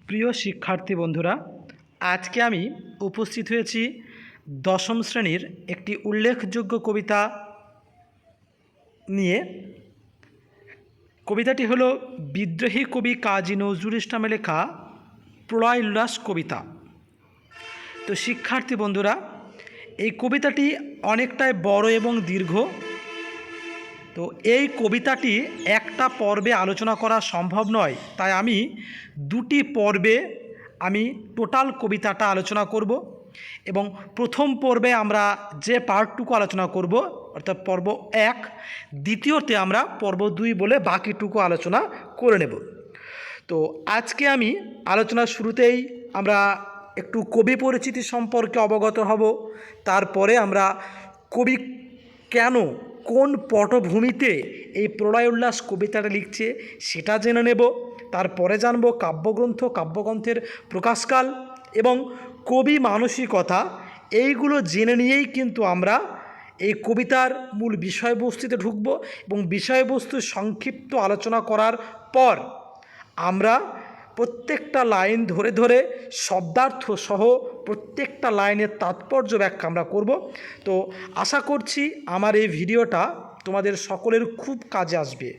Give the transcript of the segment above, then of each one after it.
প্রিয় শিক্ষার্থী বন্ধুরা, আজকে আমি উপস্থিত হয়েছি দশম শ্রেণীর একটি উল্লেখযোগ্য কবিতা নিয়ে। কবিতাটি হলো বিদ্রোহী কবি কাজী নজরুল ইসলামের লেখা প্রলয় উল্লাস কবিতা। তো শিক্ষার্থী বন্ধুরা, এই কবিতাটি অনেকটাই বড় এবং দীর্ঘ। তো এই কবিতাটি একটা পর্বে আলোচনা করা সম্ভব নয়, তাই আমি দুটি পর্বে টোটাল কবিতাটা আলোচনা করব এবং প্রথম পর্বে আমরা যে পার্টটুকু আলোচনা করব অর্থাৎ পর্ব 1, দ্বিতীয়তে আমরা পর্ব 2 বলে বাকিটুকু আলোচনা করে নেব। তো আজকে আমি আলোচনার শুরুতেই আমরা একটু কবি পরিচিতি সম্পর্কে অবগত হব, তারপরে আমরা কবি কেন কোন পটভূমিতে এই প্রলয় উল্লাস কবিতাটা লিখছে সেটা জেনে নেব। তারপরে জানব কাব্যগ্রন্থের প্রকাশকাল এবং কবি মানসিকতা। এইগুলো জেনে নিয়েই কিন্তু আমরা এই কবিতার মূল বিষয়বস্তুতে ঢুকব এবং বিষয়বস্তু সংক্ষিপ্ত আলোচনা করার পর আমরা প্রত্যেকটা লাইন ধরে ধরে শব্দার্থ সহ প্রত্যেকটা লাইনের তাৎপর্য ব্যাখ্যা আমরা করব। তো আশা করছি আমার এই ভিডিওটা তোমাদের সকলের খুব কাজে আসবে।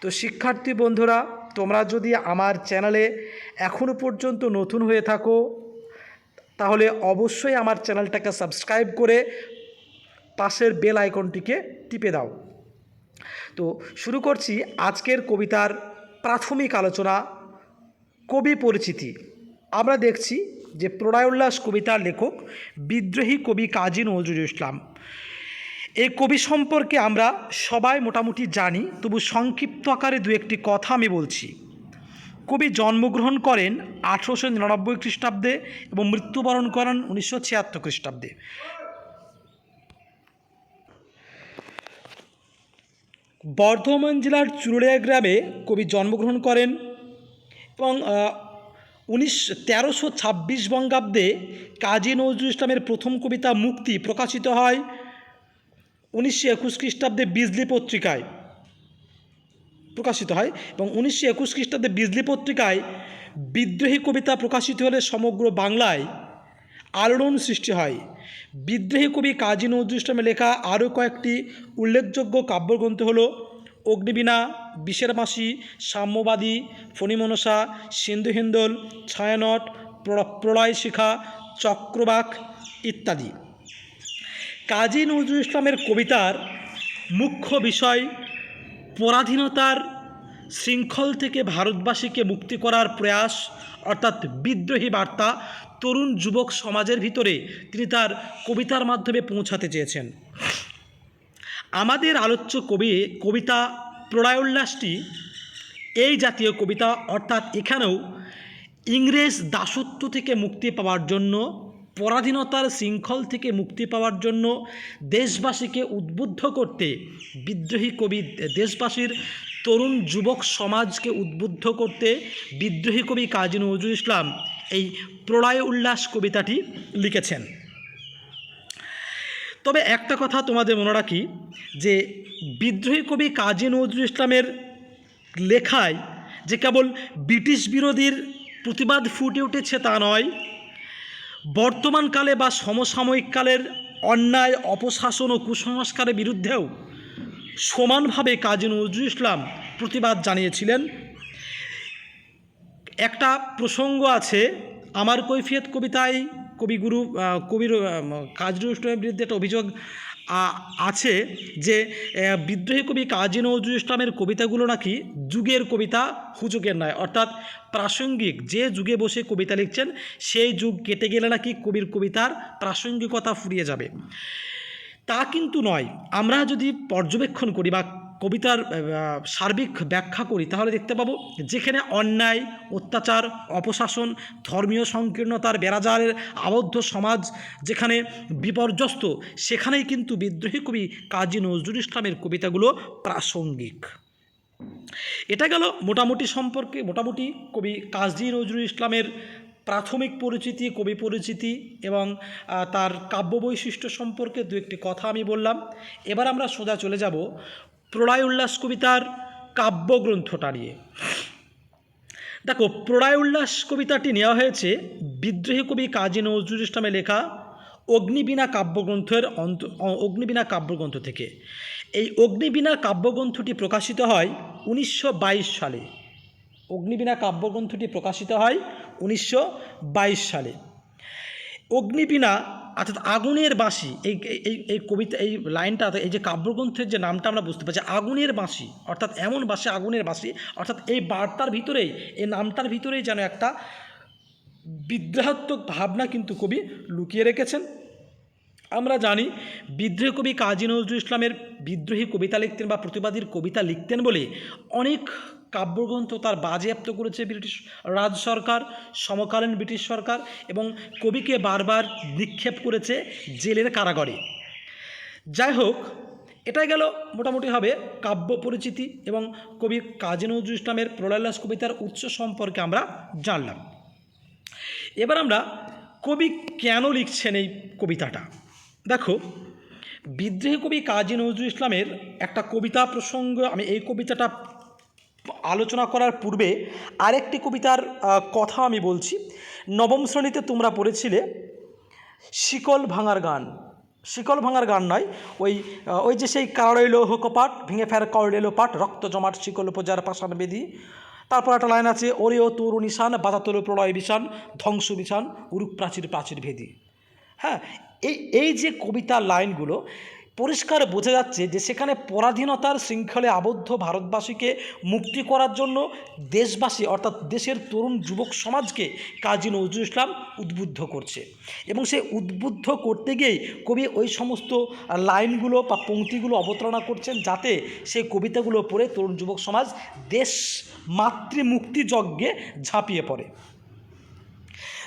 তো শিক্ষার্থী বন্ধুরা, তোমরা যদি আমার চ্যানেলে এখনও পর্যন্ত নতুন হয়ে থাকো তাহলে অবশ্যই আমার চ্যানেলটাকে সাবস্ক্রাইব করে পাশের বেল আইকনটিকে টিপে দাও। তো শুরু করছি আজকের কবিতার প্রাথমিক আলোচনা, কবি পরিচিতি। আমরা দেখছি যে প্রলয় উল্লাস কবিতার লেখক বিদ্রোহী কবি কাজী নজরুল ইসলাম। এই কবি সম্পর্কে আমরা সবাই মোটামুটি জানি, তবু সংক্ষিপ্ত আকারে দু একটি কথা আমি বলছি। কবি জন্মগ্রহণ করেন 1899 খ্রিস্টাব্দে এবং মৃত্যুবরণ করেন 1976 খ্রিস্টাব্দে। বর্ধমান জেলার চুরুলিয়া গ্রামে কবি জন্মগ্রহণ করেন এবং 1326 বঙ্গাব্দে কাজী নজরুল ইসলামের প্রথম কবিতা মুক্তি প্রকাশিত হয় 1921 খ্রিস্টাব্দে বিজলি পত্রিকায় প্রকাশিত হয় এবং 1921 খ্রিস্টাব্দে বিজলি পত্রিকায় বিদ্রোহী কবিতা প্রকাশিত হলে সমগ্র বাংলায় আলোড়ন সৃষ্টি হয়। বিদ্রোহী কবি কাজী নজরুল ইসলামের লেখা আরও কয়েকটি উল্লেখযোগ্য কাব্যগ্রন্থ হলো অগ্নিবীণা, বিষের মাসি, সাম্যবাদী, ফণিমনসা, সিন্ধু হিন্দোল, ছায়ানট, প্রলয় শিখা, চক্রবাক ইত্যাদি। কাজী নজরুল ইসলামের কবিতার মুখ্য বিষয় পরাধীনতার শৃঙ্খল থেকে ভারতবাসীকে মুক্তি করার প্রয়াস, অর্থাৎ বিদ্রোহী বার্তা তরুণ যুবক সমাজের ভিতরে তিনি তার কবিতার মাধ্যমে পৌঁছাতে চেয়েছেন। আমাদের আলোচ্য কবিতা প্রলয় উল্লাসটি এই জাতীয় কবিতা, অর্থাৎ এখানেও ইংরেজ দাসত্ব থেকে মুক্তি পাওয়ার জন্য, পরাধীনতার শৃঙ্খল থেকে মুক্তি পাওয়ার জন্য দেশবাসীকে উদ্বুদ্ধ করতে বিদ্রোহী কবি দেশবাসীর তরুণ যুবক সমাজকে উদ্বুদ্ধ করতে বিদ্রোহী কবি কাজী নজরুল ইসলাম এই প্রলয় উল্লাস কবিতাটি লিখেছেন। তবে একটা কথা তোমাদের মনে রাখি যে বিদ্রোহী কবি কাজী নজরুল ইসলামের লেখায় যে কেবল ব্রিটিশ বিরোধীর প্রতিবাদ ফুটে উঠেছে তা নয়, বর্তমানকালে বা সমসাময়িক কালের অন্যায়, অপশাসন ও কুসংস্কারের বিরুদ্ধেও সমানভাবে কাজী নজরুল ইসলাম প্রতিবাদ জানিয়েছিলেন। একটা প্রসঙ্গ আছে আমার কৈফিয়ত কবিতায়, কবির কাজী নজরুল ইসলামের বিরুদ্ধে একটা অভিযোগ আছে যে বিদ্রোহী কবি কাজী নজরুল ইসলামের কবিতাগুলো নাকি যুগের কবিতা, হুজুগের নয়, অর্থাৎ প্রাসঙ্গিক, যে যুগে বসে কবিতা লিখছেন সেই যুগ কেটে গেলে নাকি কবির কবিতার প্রাসঙ্গিকতা ফুরিয়ে যাবে। তা কিন্তু নয়। আমরা যদি পর্যবেক্ষণ করি বা কবিতার সার্বিক ব্যাখ্যা করি তাহলে দেখতে পাবো যেখানে অন্যায়, অত্যাচার, অপশাসন, ধর্মীয় সংকীর্ণতার বেড়াজালের আবদ্ধ সমাজ যেখানে বিপর্যস্ত, সেখানেই কিন্তু বিদ্রোহী কবি কাজী নজরুল ইসলামের কবিতাগুলো প্রাসঙ্গিক। এটা গেল মোটামুটি কবি কাজী নজরুল ইসলামের প্রাথমিক পরিচিতি, কবি পরিচিতি এবং তার কাব্য বৈশিষ্ট্য সম্পর্কে দু একটি কথা আমি বললাম। এবার আমরা সোজা চলে যাব প্রলয় উল্লাস কবিতার কাব্যগ্রন্থটা নিয়ে। দেখো, প্রলয় উল্লাস কবিতাটি নেওয়া হয়েছে বিদ্রোহী কবি কাজী নজরুল ইসলামের লেখা অগ্নিবীণা কাব্যগ্রন্থ থেকে। এই অগ্নিবীণা কাব্যগ্রন্থটি প্রকাশিত হয় 1922 সালে। অগ্নিবীণা কাব্যগ্রন্থটি প্রকাশিত হয় 1922 সালে। অগ্নিবীণা অর্থাৎ আগুনের বাঁশি, এই এই এই কবিতা, এই লাইনটা, এই যে কাব্যগ্রন্থের যে নামটা আমরা বুঝতে পারছি, আগুনের বাঁশি, অর্থাৎ এমন বাঁশি, আগুনের বাঁশি, অর্থাৎ এই বার্তার ভিতরেই, এই নামটার ভিতরেই যেন একটা বিদ্রোহাত্মক ভাবনা কিন্তু কবি লুকিয়ে রেখেছেন। আমরা জানি বিদ্রোহী কবি কাজী নজরুল ইসলামের বিদ্রোহী কবিতা লিখতেন বা প্রতিবাদীর কবিতা লিখতেন বলে অনেক কাব্যগ্রন্থ তার বাজেয়াপ্ত করেছে ব্রিটিশ রাজ সরকার, সমকালীন ব্রিটিশ সরকার, এবং কবিকে বারবার নিক্ষেপ করেছে জেলের কারাগারে। যাই হোক, এটাই গেল মোটামুটি হবে কাব্য পরিচিতি এবং কবি কাজী নজরুল ইসলামের প্রলয় উল্লাস কবিতার উৎস সম্পর্কে আমরা জানলাম। এবার আমরা কবি কেন লিখছেন এই কবিতাটা। দেখো, বিদ্রোহী কবি কাজী নজরুল ইসলামের একটা কবিতা প্রসঙ্গ, আমি এই কবিতাটা আলোচনা করার পূর্বে আরেকটি কবিতার কথা আমি বলছি। নবম শ্রেণীতে তোমরা পড়েছিলে শিকল ভাঙার গান। শিকল ভাঙার গান নয়, ওই যে সেই কারড় লৌহ কপাট, ভেঙে ফের করড় এলো পাট, রক্ত জমাট শিকল পূজার পাষাণ বেদি। তারপর একটা লাইন আছে, ওরে ও তোর নিশান, বাধা তোর প্রলয় বিশান, ধ্বংস বিছান, উরুক প্রাচীর প্রাচীর ভেদি। হ্যাঁ, এই যে কবিতার লাইনগুলো, পরিষ্কার বোঝা যাচ্ছে যে সেখানে পরাধীনতার শৃঙ্খলে আবদ্ধ ভারতবাসীকে মুক্তি করার জন্য দেশবাসী, অর্থাৎ দেশের তরুণ যুবক সমাজকে কাজী নজরুল ইসলাম উদ্বুদ্ধ করছে। এবং সেই উদ্বুদ্ধ করতে গিয়েই কবি ওই সমস্ত লাইনগুলো বা পংক্তিগুলো অবতারণা করছেন, যাতে সেই কবিতাগুলো পড়ে তরুণ যুবক সমাজ দেশ মাতৃমুক্তি যজ্ঞে ঝাঁপিয়ে পড়ে।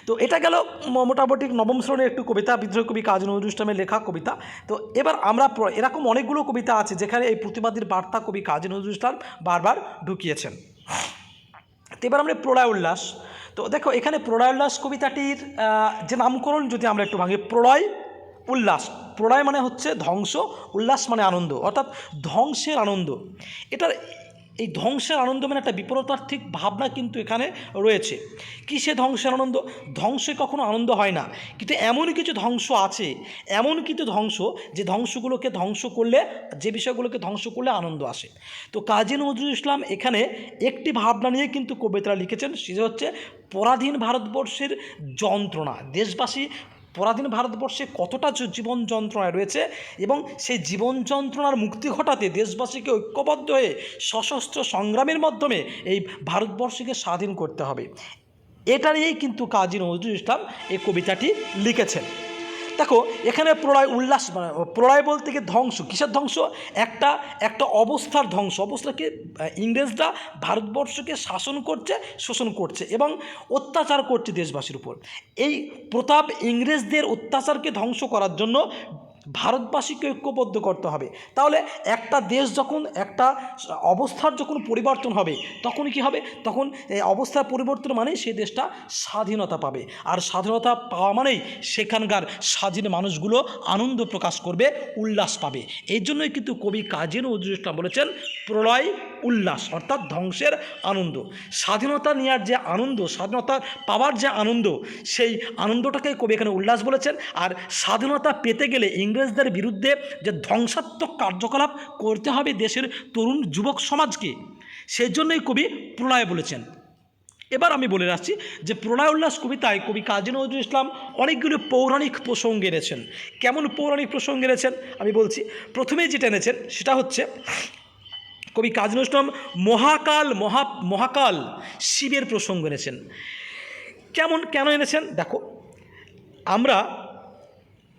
তো এটা গেল মোটামুটি নবম শ্রেণীর একটু কবিতা, বিদ্রোহী কবি কাজী নজরুল ইসলামের লেখা কবিতা। তো এবার আমরা এরকম অনেকগুলো কবিতা আছে যেখানে এই প্রতিবাদীর বার্তা কবি কাজী নজরুল ইসলাম বারবার ঢুকিয়েছেন। তো এবার আমরা প্রলয় উল্লাস। তো দেখো, এখানে প্রলয় উল্লাস কবিতাটির যে নামকরণ যদি আমরা একটু ভাঙি, প্রলয় উল্লাস, প্রলয় মানে হচ্ছে ধ্বংস, উল্লাস মানে আনন্দ, অর্থাৎ ধ্বংসের আনন্দ। এটার এই ধ্বংসের আনন্দ মানে একটা বিপরীতার্থিক ভাবনা কিন্তু এখানে রয়েছে। কিসে ধ্বংসের আনন্দ? ধ্বংসে কখনো আনন্দ হয় না, কিন্তু এমন কিছু ধ্বংস আছে, এমন কিছু ধ্বংস, যে ধ্বংসগুলোকে ধ্বংস করলে, যে বিষয়গুলোকে ধ্বংস করলে আনন্দ আসে। তো কাজী নজরুল ইসলাম এখানে একটি ভাবনা নিয়ে কিন্তু কবিতা লিখেছেন, সেটা হচ্ছে পরাধীন ভারতবর্ষের যন্ত্রণা। দেশবাসী পরাধীন ভারতবর্ষে কতটা জীবন যন্ত্রণায় রয়েছে, এবং সেই জীবন যন্ত্রণার মুক্তি ঘটাতে দেশবাসীকে ঐক্যবদ্ধ হয়ে সশস্ত্র সংগ্রামের মাধ্যমে এই ভারতবর্ষকে স্বাধীন করতে হবে। এটা নিয়েই কিন্তু কাজী নজরুল ইসলাম এই কবিতাটি লিখেছেন। দেখো, এখানে প্রলয় উল্লাস, প্রলয় বলতে গিয়ে ধ্বংস, কিসের ধ্বংস? একটা অবস্থার ধ্বংস। অবস্থাকে ইংরেজরা ভারতবর্ষকে শাসন করছে, শোষণ করছে এবং অত্যাচার করছে দেশবাসীর উপর। এই প্রতাপ ইংরেজদের অত্যাচারকে ধ্বংস করার জন্য ভারতবাসীকে ঐক্যবদ্ধ করতে হবে। তাহলে একটা দেশ যখন, একটা অবস্থার যখন পরিবর্তন হবে, তখন কি হবে? তখন এই অবস্থার পরিবর্তন মানেই সেই দেশটা স্বাধীনতা পাবে, আর স্বাধীনতা পাওয়া মানেই সেখানকার স্বাধীন মানুষগুলো আনন্দ প্রকাশ করবে, উল্লাস পাবে। এই জন্যই কিন্তু কবি কাজী নজরুল ইসলাম বলেছেন প্রলয় উল্লাস, অর্থাৎ ধ্বংসের আনন্দ। স্বাধীনতা নেওয়ার যে আনন্দ, স্বাধীনতা পাওয়ার যে আনন্দ, সেই আনন্দটাকে কবি এখানে উল্লাস বলেছেন। আর স্বাধীনতা পেতে গেলে ইংরেজদের বিরুদ্ধে যে ধ্বংসাত্মক কার্যকলাপ করতে হবে দেশের তরুণ যুবক সমাজকে, সেই জন্যই কবি প্রলয় বলেছেন। এবার আমি বলে রাখছি যে প্রলয় উল্লাস কবিতায় কবি কাজী নজরুল ইসলাম অনেকগুলো পৌরাণিক প্রসঙ্গ এনেছেন। কেমন পৌরাণিক প্রসঙ্গ এনেছেন আমি বলছি। প্রথমেই যেটা এনেছেন সেটা হচ্ছে কবি কাজী নজরুল ইসলাম মহাকাল শিবের প্রসঙ্গ এনেছেন। কেন এনেছেন? দেখো, আমরা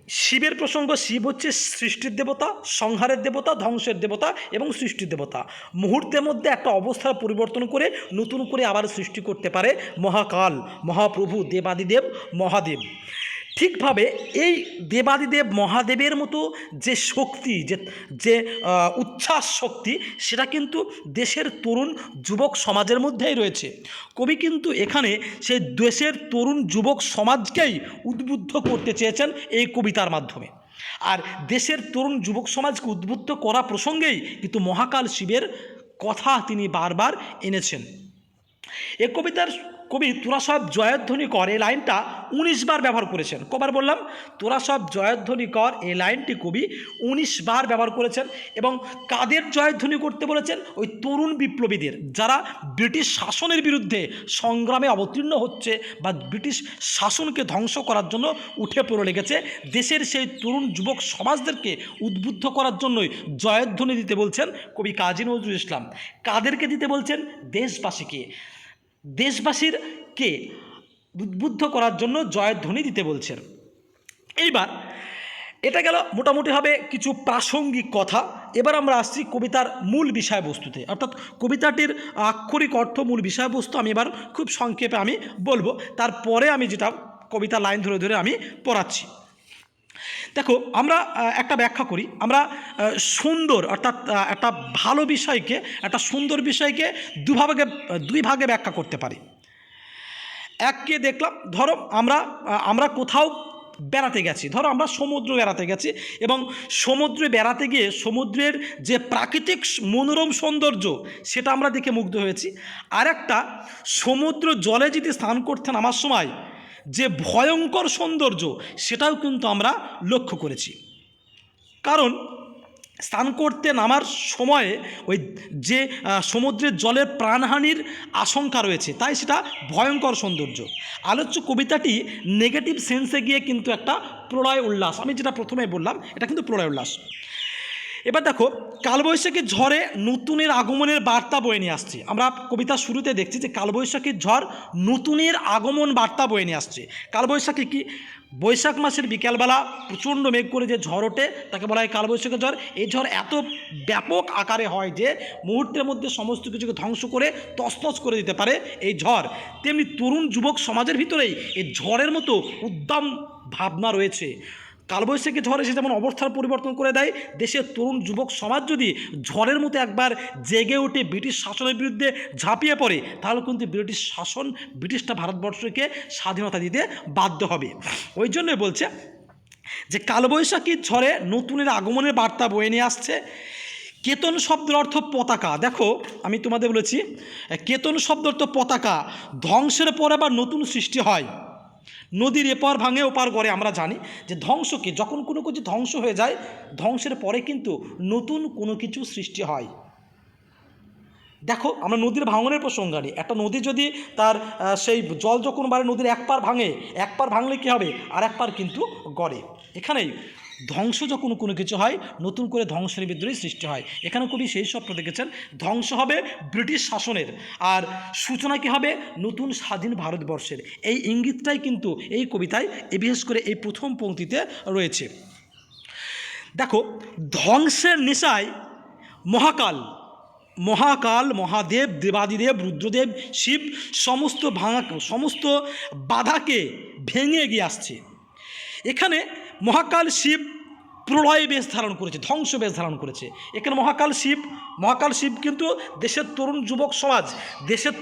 শিবের প্রসঙ্গ, শিব হচ্ছে সৃষ্টির দেবতা, সংহারের দেবতা, ধ্বংসের দেবতা এবং সৃষ্টির দেবতা। মুহূর্তের মধ্যে একটা অবস্থার পরিবর্তন করে নতুন করে আবার সৃষ্টি করতে পারে মহাকাল, মহাপ্রভু, দেবাদিদেব, মহাদেব। ঠিকভাবে এই দেবাদিদেব মহাদেবের মতো যে শক্তি, যে উচ্ছ্বাস শক্তি, সেটা কিন্তু দেশের তরুণ যুবক সমাজের মধ্যেই রয়েছে। কবি কিন্তু এখানে সেই দেশের তরুণ যুবক সমাজকেই উদ্বুদ্ধ করতে চেয়েছেন এই কবিতার মাধ্যমে। আর দেশের তরুণ যুবক সমাজকে উদ্বুদ্ধ করা প্রসঙ্গেই কিন্তু মহাকাল শিবের কথা তিনি বারবার এনেছেন। এ কবিতার কবি তোরা সব জয়ধ্বনি কর এই লাইনটা ১৯ বার ব্যবহার করেছেন। কবার বললাম? তোরা সব জয়ধ্বনি কর এই লাইনটি কবি ১৯ বার ব্যবহার করেছেন। এবং কাদের জয়ধ্বনি করতে বলেছেন? ওই তরুণ বিপ্লবীদের, যারা ব্রিটিশ শাসনের বিরুদ্ধে সংগ্রামে অবতীর্ণ হচ্ছে বা ব্রিটিশ শাসনকে ধ্বংস করার জন্য উঠে পড়ে লেগেছে, দেশের সেই তরুণ যুবক সমাজদেরকে উদ্বুদ্ধ করার জন্যই জয়ধ্বনি দিতে বলছেন কবি কাজী নজরুল ইসলাম। কাদেরকে দিতে বলছেন? দেশবাসীকে। দেশবাসীরকে উদ্বুদ্ধ করার জন্য জয়ধ্বনি দিতে বলছেন। এইবার এটা গেল মোটামুটিভাবে কিছু প্রাসঙ্গিক কথা। এবার আমরা আসছি কবিতার মূল বিষয়বস্তুতে, অর্থাৎ কবিতাটির আক্ষরিক অর্থ, মূল বিষয়বস্তু আমি এবার খুব সংক্ষেপে আমি বলবো, তারপরে আমি যেটা কবিতা লাইন ধরে ধরে আমি পড়াচ্ছি। দেখো, আমরা একটা ব্যাখ্যা করি। আমরা সুন্দর, অর্থাৎ একটা ভালো বিষয়কে, একটা সুন্দর বিষয়কে দুই ভাগে ব্যাখ্যা করতে পারি। এককে দেখলাম, ধরো আমরা কোথাও বেড়াতে গেছি, ধরো আমরা সমুদ্র বেড়াতে গেছি, এবং সমুদ্রে বেড়াতে গিয়ে সমুদ্রের যে প্রাকৃতিক মনোরম সৌন্দর্য সেটা আমরা দেখে মুগ্ধ হয়েছি। আর একটা, সমুদ্র জলে যদি স্নান করতে নামার সময় যে ভয়ঙ্কর সৌন্দর্য সেটাও কিন্তু আমরা লক্ষ্য করেছি। কারণ স্নান করতে নামার সময়ে ওই যে সমুদ্রের জলের প্রাণহানির আশঙ্কা রয়েছে, তাই সেটা ভয়ঙ্কর সৌন্দর্য। আলোচ্য কবিতাটি নেগেটিভ সেন্সে গিয়ে কিন্তু একটা প্রলয় উল্লাস, আমি যেটা প্রথমে বললাম এটা কিন্তু প্রলয় উল্লাস। এবার দেখো, কালবৈশাখীর ঝড়ে নতুনের আগমনের বার্তা বয়ে নিয়ে আসছে। আমরা কবিতার শুরুতে দেখছি যে কালবৈশাখীর ঝড় নতুনের আগমন বার্তা বয়ে নিয়ে আসছে। কালবৈশাখী কি? বৈশাখ মাসের বিকেলবেলা প্রচণ্ড মেঘ করে যে ঝড় ওঠে তাকে বলা হয় কালবৈশাখী ঝড়। এই ঝড় এত ব্যাপক আকারে হয় যে মুহূর্তের মধ্যে সমস্ত কিছুকে ধ্বংস করে তছনছ করে দিতে পারে এই ঝড়। তেমনি তরুণ যুবক সমাজের ভিতরেই এই ঝড়ের মতো উদ্দাম ভাবনা রয়েছে। কালবৈশাখী ঝড় এসে যেমন অবস্থার পরিবর্তন করে দেয়, দেশের তরুণ যুবক সমাজ যদি ঝড়ের মতো একবার জেগে উঠে ব্রিটিশ শাসনের বিরুদ্ধে ঝাঁপিয়ে পড়ে, তাহলে কিন্তু ব্রিটিশটা ভারতবর্ষকে স্বাধীনতা দিতে বাধ্য হবে। ওই জন্যই বলছে যে কালবৈশাখীর ঝড়ে নতুনের আগমনের বার্তা বয়ে নিয়ে আসছে। কেতন শব্দের অর্থ পতাকা। দেখো, আমি তোমাদের বলেছি কেতন শব্দের অর্থ পতাকা। ধ্বংসের পর আবার নতুন সৃষ্টি হয়। নদীর এপার ভাঙে ওপার গড়ে। আমরা জানি যে ধ্বংসকে, যখন কোনো কিছু ধ্বংস হয়ে যায়, ধ্বংসের পরে কিন্তু নতুন কোনো কিছু সৃষ্টি হয়। দেখো, আমরা নদীর ভাঙনের প্রসঙ্গ আনি। একটা নদী যদি তার সেই জল যখন বাড়ে, নদীর এক পার ভাঙলে কী হবে? আর এক পার কিন্তু গড়ে। এখানেই ধ্বংস যখন কোনো কিছু হয়, নতুন করে ধ্বংসের বিদ্রোহী সৃষ্টি হয়। এখানে কবি সেই স্বপ্ন দেখেছেন, ধ্বংস হবে ব্রিটিশ শাসনের, আর সূচনা কী হবে? নতুন স্বাধীন ভারতবর্ষের। এই ইঙ্গিতটাই কিন্তু এই কবিতায়, বিশেষ করে এই প্রথম পংক্তিতে রয়েছে। দেখো, ধ্বংসের নেশায় মহাকাল, মহাদেব, দেবাদিদেব, রুদ্রদেব, শিব সমস্ত বাধাকে ভেঙে এগিয়ে আসছে। এখানে মহাকাল শিব প্রলয় বেশ ধারণ করেছে, ধ্বংস বেশ ধারণ করেছে। এখানে মহাকাল শিব কিন্তু দেশের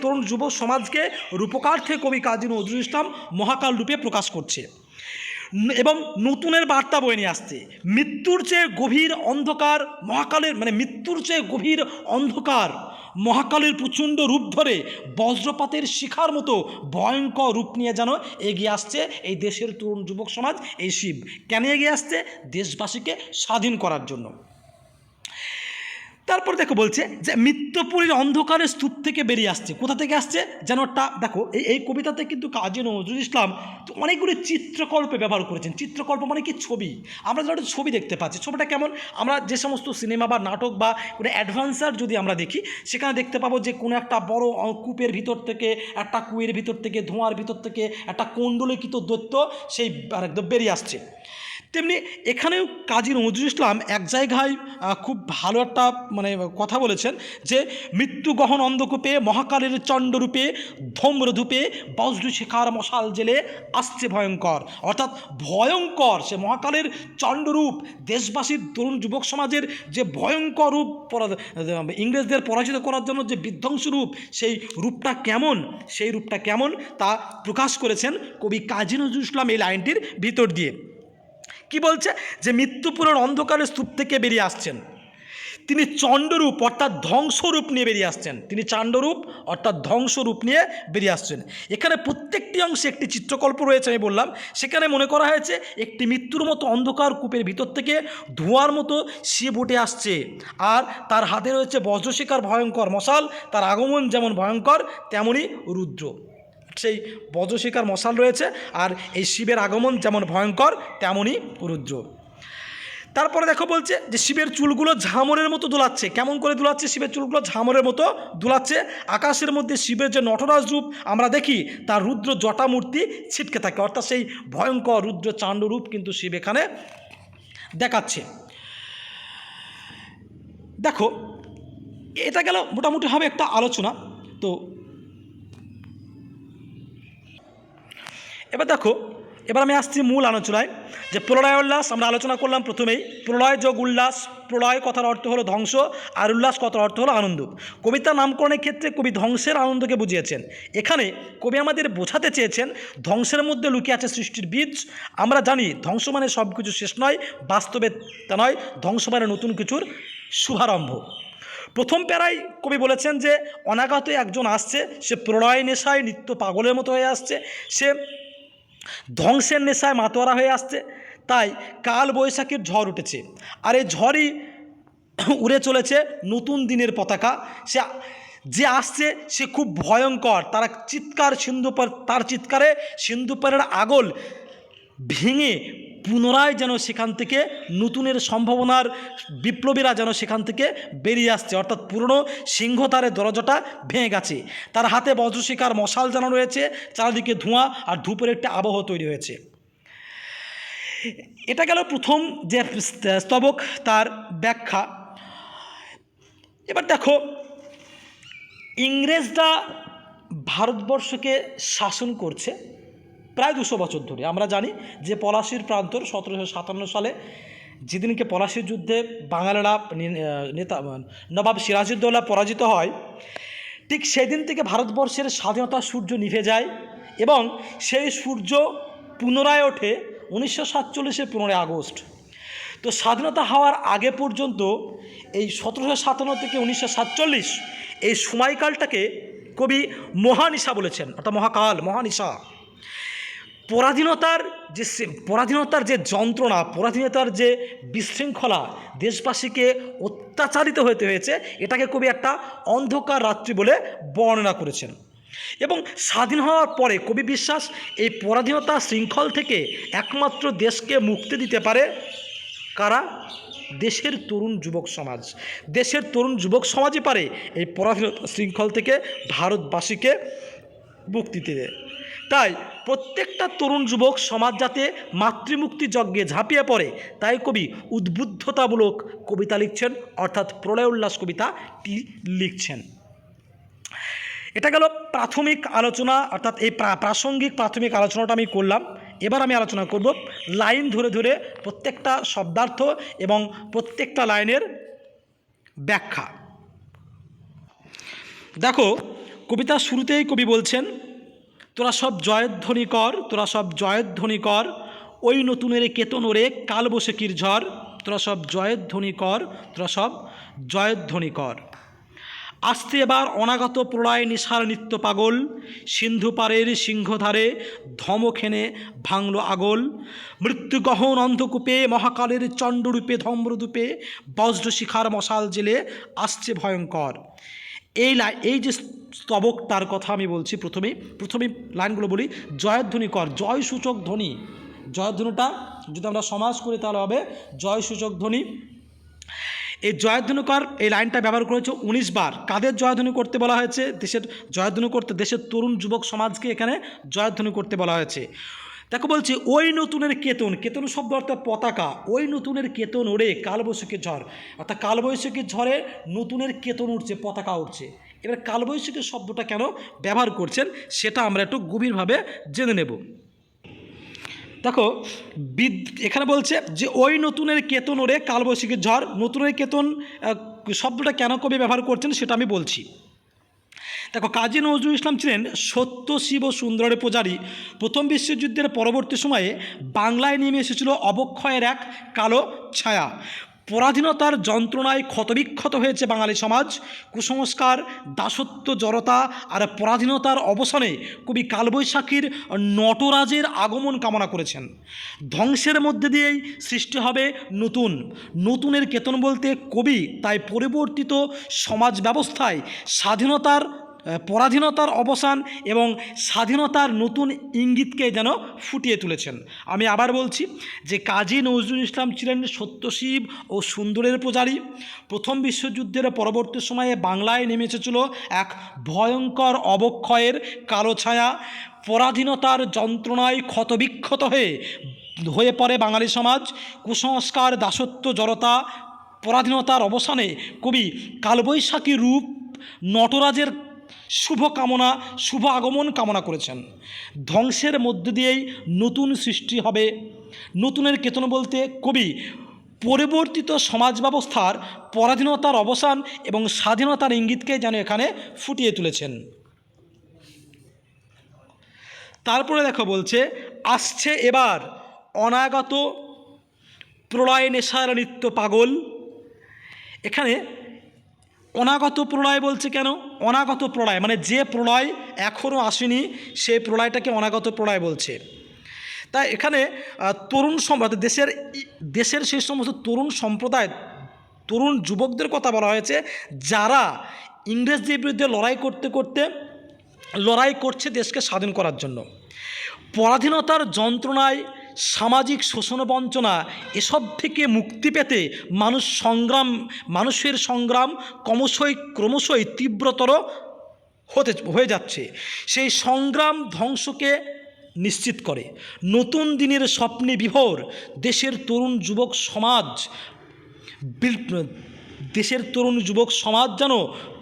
তরুণ যুবক সমাজকে রূপকার্থে কবি কাজী নজরুল ইসলাম মহাকাল রূপে প্রকাশ করছে এবং নতুনের বার্তা বয়ে নিয়ে আসছে। মৃত্যুর চেয়ে গভীর অন্ধকার মহাকালের প্রচণ্ড রূপ ধরে বজ্রপাতের শিখার মতো ভয়ঙ্কর রূপ নিয়ে যেন এগিয়ে আসছে এই দেশের তরুণ যুবক সমাজ, এই শিব। কেন এগিয়ে আসছে? দেশবাসীকে স্বাধীন করার জন্য। তারপর দেখো বলছে যে মৃত্যুপুরীর অন্ধকারের স্তূপ থেকে বেরিয়ে আসছে। কোথা থেকে আসছে? যেন একটা, দেখো এই কবিতাতে কিন্তু কাজী নজরুল ইসলাম অনেকগুলি চিত্রকল্পে ব্যবহার করেছেন। চিত্রকল্প মানে কি? ছবি। আমরা যেন একটা ছবি দেখতে পাচ্ছি। ছবিটা কেমন? আমরা যে সমস্ত সিনেমা বা নাটক বা কোনো অ্যাডভেঞ্চার যদি আমরা দেখি, সেখানে দেখতে পাবো যে কোনো একটা বড় কূপের ভিতর থেকে, একটা কুয়ের ভিতর থেকে, ধোঁয়ার ভিতর থেকে একটা কুণ্ডলিখিত দৈত্য সেই একদম বেরিয়ে আসছে। তেমনি এখানেও কাজী নজরুল ইসলাম এক জায়গায় খুব ভালো একটা কথা বলেছেন যে মৃত্যুগহন অন্ধকূপে মহাকালের চণ্ডরূপে ধূম্রধূপে বজ্রশিখার মশাল জেলে আসছে ভয়ঙ্কর। অর্থাৎ ভয়ঙ্কর সে মহাকালের চণ্ডরূপ, দেশবাসীর তরুণ যুবক সমাজের যে ভয়ঙ্কর রূপ, ইংরেজদের পরাজিত করার জন্য যে বিধ্বংসী রূপ, সেই রূপটা কেমন তা প্রকাশ করেছেন কবি কাজী নজরুল ইসলাম এই লাইনটির ভিতর দিয়ে। কি বলছে? যে মৃত্যুপুরের অন্ধকারের স্তূপ থেকে বেরিয়ে আসছেন। তিনি চণ্ডরূপ অর্থাৎ ধ্বংসরূপ নিয়ে বেরিয়ে আসছেন। তিনি চাণ্ডরূপ অর্থাৎ ধ্বংসরূপ নিয়ে বেরিয়ে আসছেন। এখানে প্রত্যেকটি অংশে একটি চিত্রকল্প রয়েছে, আমি বললাম। সেখানে মনে করা হয়েছে একটি মৃত্যুর মতো অন্ধকার কূপের ভিতর থেকে ধোঁয়ার মতো শিব উঠে আসছে, আর তার হাতে রয়েছে বজ্রশিখার ভয়ঙ্কর মশাল। তার আগমন যেমন ভয়ঙ্কর তেমনই রুদ্র। সেই বজ্রশিখার মশাল রয়েছে, আর এই শিবের আগমন যেমন ভয়ঙ্কর তেমনই রুদ্র। তারপরে দেখো বলছে যে শিবের চুলগুলো ঝামরের মতো দোলাচ্ছে। কেমন করে দোলাচ্ছে? শিবের চুলগুলো ঝামরের মতো দোলাচ্ছে। আকাশের মধ্যে শিবের যে নটরাজ রূপ আমরা দেখি, তার রুদ্র জটামূর্তি ছিটকে থাকে, অর্থাৎ সেই ভয়ঙ্কর রুদ্র চাণ্ড রূপ কিন্তু শিব এখানে দেখাচ্ছে। দেখো, এটা গেল মোটামুটি হবে একটা আলোচনা। তো এবার দেখো, এবার আমি আসছি মূল আলোচনায়। যে প্রলয় উল্লাস আমরা আলোচনা করলাম প্রথমেই। প্রলয় যোগ উল্লাস, প্রলয় কথার অর্থ হলো ধ্বংস, আর উল্লাস কথার অর্থ হলো আনন্দ। কবিতার নামকরণের ক্ষেত্রে কবি ধ্বংসের আনন্দকে বুঝিয়েছেন। এখানে কবি আমাদের বোঝাতে চেয়েছেন ধ্বংসের মধ্যে লুকিয়ে আছে সৃষ্টির বীজ। আমরা জানি ধ্বংস মানে সব কিছু শেষ নয়, বাস্তবে তা নয়। ধ্বংস মানে নতুন কিছুর শুভারম্ভ। প্রথম প্যারায় কবি বলেছেন যে অনাগত একজন আসছে, সে প্রলয় নেশায় নিত্য পাগলের মতো হয়ে আসছে, সে ধ্বংসের নেশায় মাতোয়ারা হয়ে আসছে। তাই কাল বৈশাখীর ঝড় উঠেছে, আর এই ঝড়ই উড়ে চলেছে নতুন দিনের পতাকা। সে যে আসছে সে খুব ভয়ঙ্কর। তার চিৎকার সিন্ধুপার, তার চিৎকারে সিন্ধুপাড়ের আগল ভেঙে পুনরায় যেন সেখান থেকে নতুনের সম্ভাবনার বিপ্লবীরা যেন সেখান থেকে বেরিয়ে আসছে, অর্থাৎ পুরনো সিংহদ্বারের দরজাটা ভেঙে গেছে। তার হাতে বজ্রশিখার মশাল যেন রয়েছে, চারিদিকে ধোঁয়া আর ধূপের একটা আবহ তৈরি হয়েছে। এটা গেল প্রথম যে স্তবক, তার ব্যাখ্যা। এবার দেখো, ইংরেজরা ভারতবর্ষকে শাসন করছে প্রায় 200 বছর ধরে। আমরা জানি যে পলাশির প্রান্তর 1757 সালে যেদিনকে পলাশির যুদ্ধে বাঙালিরা নেতা নবাব সিরাজউদ্দৌলা পরাজিত হয়, ঠিক সেদিন থেকে ভারতবর্ষের স্বাধীনতার সূর্য নিভে যায়, এবং সেই সূর্য পুনরায় ওঠে 1947 15 আগস্ট। তো স্বাধীনতা হওয়ার আগে পর্যন্ত এই 1757 থেকে 1947 এই সময়কালটাকে কবি মহানিশা বলেছেন, অর্থাৎ মহাকাল, মহানিশা। পরাধীনতার যে যন্ত্রণা, পরাধীনতার যে বিশৃঙ্খলা, দেশবাসীকে অত্যাচারিত হতে হয়েছে, এটাকে কবি একটা অন্ধকার রাত্রি বলে বর্ণনা করেছেন। এবং স্বাধীন হওয়ার পরে কবি বিশ্বাস এই পরাধীনতা শৃঙ্খল থেকে একমাত্র দেশকে মুক্তি দিতে পারে কারা? দেশের তরুণ যুবক সমাজ। দেশের তরুণ যুবক সমাজই পারে এই পরাধীনতা শৃঙ্খল থেকে ভারতবাসীকে মুক্তি দিতে। তাই প্রত্যেকটা তরুণ যুবক সমাজ যাতে মাতৃমুক্তি যজ্ঞে ঝাঁপিয়ে পড়ে, তাই কবি উদ্বুদ্ধতামূলক কবিতা লিখছেন, অর্থাৎ প্রলয় উল্লাস কবিতাটি লিখছেন। এটা গেল প্রাথমিক আলোচনা, অর্থাৎ এই প্রাসঙ্গিক প্রাথমিক আলোচনাটা আমি করলাম। এবার আমি আলোচনা করব লাইন ধরে ধরে প্রত্যেকটা শব্দার্থ এবং প্রত্যেকটা লাইনের ব্যাখ্যা। দেখো, কবিতার শুরুতেই কবি বলছেন, তোরা সব জয়ধ্বনি কর, তোরা সব জয়ধ্বনি কর, ওই নতুনের কেতন ওরে কালবৈশাখীর ঝড়। তোরা সব জয়ধ্বনি কর, তোরা সব জয়ধ্বনি কর। আসতে এবার অনাগত প্রলয় নিশার নিত্য পাগল, সিন্ধু পারের সিংহধারে ধমখেনে ভাঙল আগল। মৃত্যুগহন অন্ধকূপে মহাকালের চণ্ডরূপে ধম্রদূপে বজ্রশিখার মশাল জেলে আসছে ভয়ঙ্কর। এই যে স্তবক, তার কথা আমি বলছি। প্রথমে লাইনগুলো বলি। জয়ধ্বনি কর, জয়সূচক ধ্বনি। জয়ধ্বনিটা যদি আমরা সমাস করি তাহলে হবে জয়সূচক ধ্বনি। এই জয়ধ্বনি কর, এই লাইনটা ব্যবহার করেছে 19 বার। কাদের জয়ধ্বনি করতে বলা হয়েছে? দেশের জয়ধ্বনি করতে, দেশের তরুণ যুবক সমাজকে এখানে জয়ধ্বনি করতে বলা হয়েছে। দেখো বলছি, ওই নতুনের কেতন, কেতন শব্দ অর্থাৎ পতাকা। ওই নতুনের কেতন ওড়ে কালবৈশাখীর ঝড়, অর্থাৎ কালবৈশাখীর ঝড়ে নতুনের কেতন উঠছে, পতাকা উঠছে। এবার কালবৈশাখী শব্দটা কেন ব্যবহার করছেন সেটা আমরা একটু গভীরভাবে জেনে নেব। দেখো, এখানে বলছে যে ওই নতুনের কেতন ওরে কালবৈশাখীর ঝড়। নতুনের কেতন শব্দটা কেন কবি ব্যবহার করছেন সেটা আমি বলছি। দেখো, কাজী নজরুল ইসলাম ছিলেন সত্য, শিব ও সুন্দরের পূজারী। প্রথম বিশ্বযুদ্ধের পরবর্তী সময়ে বাংলায় নেমে এসেছিল অবক্ষয়ের এক কালো ছায়া। পরাধীনতার যন্ত্রণায় ক্ষতবিক্ষত হয়েছে বাঙালি সমাজ। কুসংস্কার, দাসত্ব, জড়তা আর পরাধীনতার অবসানে কবি কালবৈশাখীর নটরাজের আগমন কামনা করেছেন। ধ্বংসের মধ্যে দিয়েই সৃষ্টি হবে নতুন। নতুনের কেতন বলতে কবি তাই পরিবর্তিত সমাজ ব্যবস্থায় পরাধীনতার অবসান এবং স্বাধীনতার নতুন ইঙ্গিতকে যেন ফুটিয়ে তুলেছেন। আমি আবার বলছি যে কাজী নজরুল ইসলাম ছিলেন সত্যশিব ও সুন্দরের পূজারী। প্রথম বিশ্বযুদ্ধের পরবর্তী সময়ে বাংলায় নেমে এসেছিল এক ভয়ঙ্কর অবক্ষয়ের কালো ছায়া। পরাধীনতার যন্ত্রণায় ক্ষতবিক্ষত হয়ে পড়ে বাঙালি সমাজ। কুসংস্কার, দাসত্ব, জড়তা, পরাধীনতার অবসানে কবি কালবৈশাখী রূপ নটরাজের শুভ আগমন কামনা করেছেন। ধ্বংসের মধ্য দিয়েই নতুন সৃষ্টি হবে। নতুনের কেতন বলতে কবি পরিবর্তিত সমাজ ব্যবস্থার পরাধীনতার অবসান এবং স্বাধীনতার ইঙ্গিতকে যেন এখানে ফুটিয়ে তুলেছেন। তারপরে দেখো বলছে, আসছে এবার অনাগত প্রলয় নেশার নিত্য পাগল। এখানে অনাগত প্রলয় বলছে কেন? অনাগত প্রলয় মানে যে প্রলয় এখনও আসেনি, সেই প্রলয়টাকে অনাগত প্রলয় বলছে। তাই এখানে তরুণ সম্প্রদায়, দেশের সেই সমস্ত তরুণ সম্প্রদায়, তরুণ যুবকদের কথা বলা হয়েছে, যারা ইংরেজদের বিরুদ্ধে লড়াই করছে দেশকে স্বাধীন করার জন্য। পরাধীনতার যন্ত্রণায়, সামাজিক শোষণ বঞ্চনা এসব থেকে মুক্তি পেতে মানুষের সংগ্রাম ক্রমশই তীব্রতর হয়ে যাচ্ছে। সেই সংগ্রাম ধ্বংসকে নিশ্চিত করে। নতুন দিনের স্বপ্নে বিভোর দেশের তরুণ যুবক সমাজ যেন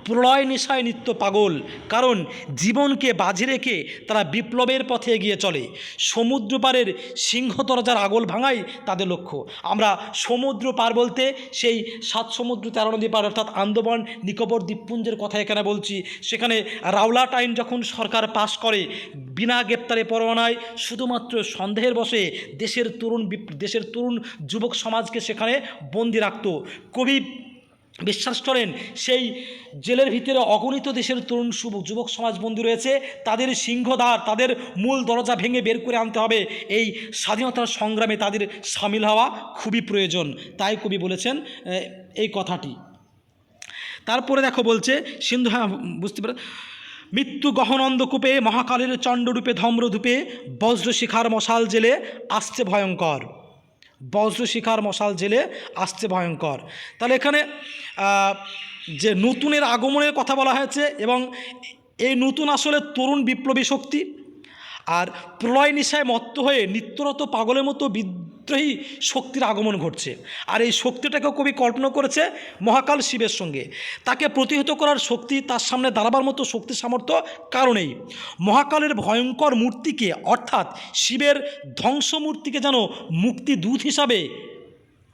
প্রলয় নেশায় নিত্য পাগল। কারণ জীবনকে বাজি রেখে তারা বিপ্লবের পথে এগিয়ে চলে। সমুদ্র পারের সিংহ দরজার আগল ভাঙাই তাদের লক্ষ্য। আমরা সমুদ্র পার বলতে সেই 7 সমুদ্র 13 নদী পার, অর্থাৎ আন্দামান নিকোবর দ্বীপপুঞ্জের কথা এখানে বলছি। সেখানে রাওলাট আইন যখন সরকার পাশ করে, বিনা গ্রেপ্তারে পরোয়ানায় শুধুমাত্র সন্দেহের বশে দেশের তরুণ যুবক সমাজকে সেখানে বন্দি রাখত। কবি বিশ্বাস করেন সেই জেলের ভিতরে অগণিত দেশের তরুণ যুবক সমাজ বন্দী রয়েছে। তাদের সিংহদ্বার, তাদের মূল দরজা ভেঙে বের করে আনতে হবে। এই স্বাধীনতার সংগ্রামে তাদের সামিল হওয়া খুবই প্রয়োজন। তাই কবি বলেছেন এই কথাটি। তারপরে দেখো বলছে সিন্ধু, হ্যাঁ বুঝতে পারে, মৃত্যু গহন অন্ধকূপে মহাকালের চণ্ডরূপে ধম্রধূপে বজ্রশিখার মশাল জেলে আসছে ভয়ঙ্কর। বজ্রশিখার মশাল জেলে আসছে ভয়ঙ্কর। তাহলে এখানে যে নতুনের আগমনের কথা বলা হয়েছে, এবং এই নতুন আসলে তরুণ বিপ্লবী শক্তি। আর প্রলয় নেশায় মত্ত হয়ে নিত্যরত পাগলের মতো বিদ্রোহী শক্তির আগমন ঘটছে। আর এই শক্তিটাকেও কবি কল্পনা করেছে মহাকাল শিবের সঙ্গে। তাকে প্রতিহত করার শক্তি, তার সামনে দাঁড়াবার মতো শক্তি সামর্থ্য কারণেই মহাকালের ভয়ঙ্কর মূর্তিকে, অর্থাৎ শিবের ধ্বংসমূর্তিকে যেন মুক্তিদূত হিসাবে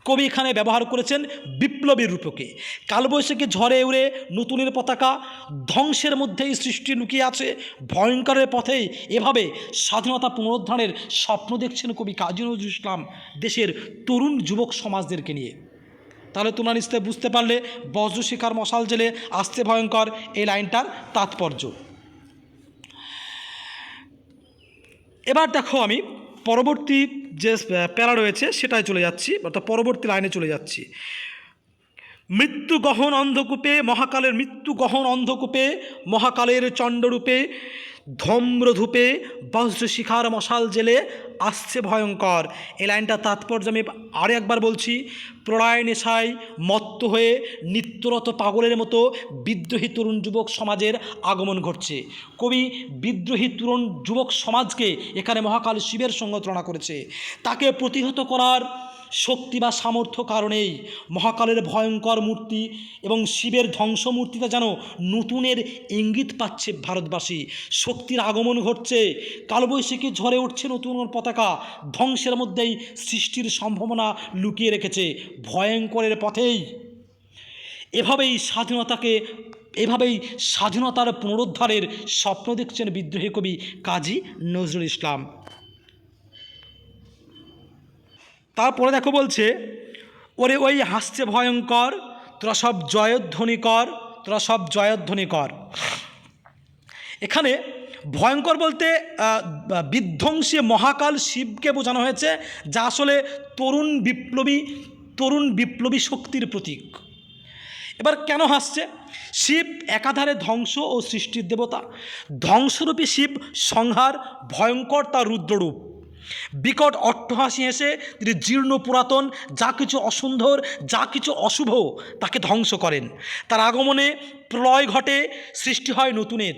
কবি এখানে ব্যবহার করেছেন বিপ্লবীর রূপকে। কালবৈশাখী ঝড়ে উড়ে নতুনের পতাকা, ধ্বংসের মধ্যেই সৃষ্টি লুকিয়ে আছে, ভয়ঙ্করের পথেই এভাবে স্বাধীনতা পুনরুদ্ধারের স্বপ্ন দেখছেন কবি কাজী নজরুল ইসলাম দেশের তরুণ যুবক সমাজদেরকে নিয়ে। তাহলে তোমরা নিশ্চয়ই বুঝতে পারলে বজ্রশিখার মশাল জেলে আসছে ভয়ঙ্কর এই লাইনটার তাৎপর্য। এবার দেখো আমি পরবর্তী যে প্যারা রয়েছে সেটাই চলে যাচ্ছি, অর্থাৎ পরবর্তী লাইনে চলে যাচ্ছি। মৃত্যু গহন অন্ধকূপে মহাকালের চণ্ডরূপে ধম্রধূপে বজ্রশিখার মশাল জেলে আসছে ভয়ঙ্কর। এই লাইনটা তাৎপর্য আমি আরও একবার বলছি। প্রলয় নেশায় মত্ত হয়ে নিত্যরত পাগলের মতো বিদ্রোহী তরুণ যুবক সমাজের আগমন ঘটছে। কবি বিদ্রোহী তরুণ যুবক সমাজকে এখানে মহাকাল শিবের সঙ্গে তুলনা করেছে। তাকে প্রতিহত করার শক্তি বা সামর্থ্য কারণেই মহাকালের ভয়ঙ্কর মূর্তি এবং শিবের ধ্বংসমূর্তিতে যেন নতুনের ইঙ্গিত পাচ্ছে ভারতবাসী। শক্তির আগমন ঘটছে, কালবৈশাখী ঝড়ে উঠছে নতুন পতাকা, ধ্বংসের মধ্যেই সৃষ্টির সম্ভাবনা লুকিয়ে রেখেছে ভয়ঙ্করের পথেই। এভাবেই স্বাধীনতার পুনরুদ্ধারের স্বপ্ন দেখছেন বিদ্রোহী কবি কাজী নজরুল ইসলাম। তারপরে দেখো বলছে, ওরে ওই হাসছে ভয়ঙ্কর, তোরা সব জয়ধ্বনি কর, তোরা সব জয়ধ্বনি কর। এখানে ভয়ঙ্কর বলতে বিধ্বংসী মহাকাল শিবকে বোঝানো হয়েছে, যা আসলে তরুণ বিপ্লবী শক্তির প্রতীক। এবার কেন হাসছে? শিব একাধারে ধ্বংস ও সৃষ্টির দেবতা। ধ্বংসরূপী শিব সংহার, ভয়ঙ্কর তার রুদ্ররূপ। বিকট অট্টহাসি হেসে তিনি জীর্ণ পুরাতন যা কিছু অসুন্দর, যা কিছু অশুভ তাকে ধ্বংস করেন। তার আগমনে প্রলয় ঘটে, সৃষ্টি হয় নতুনের।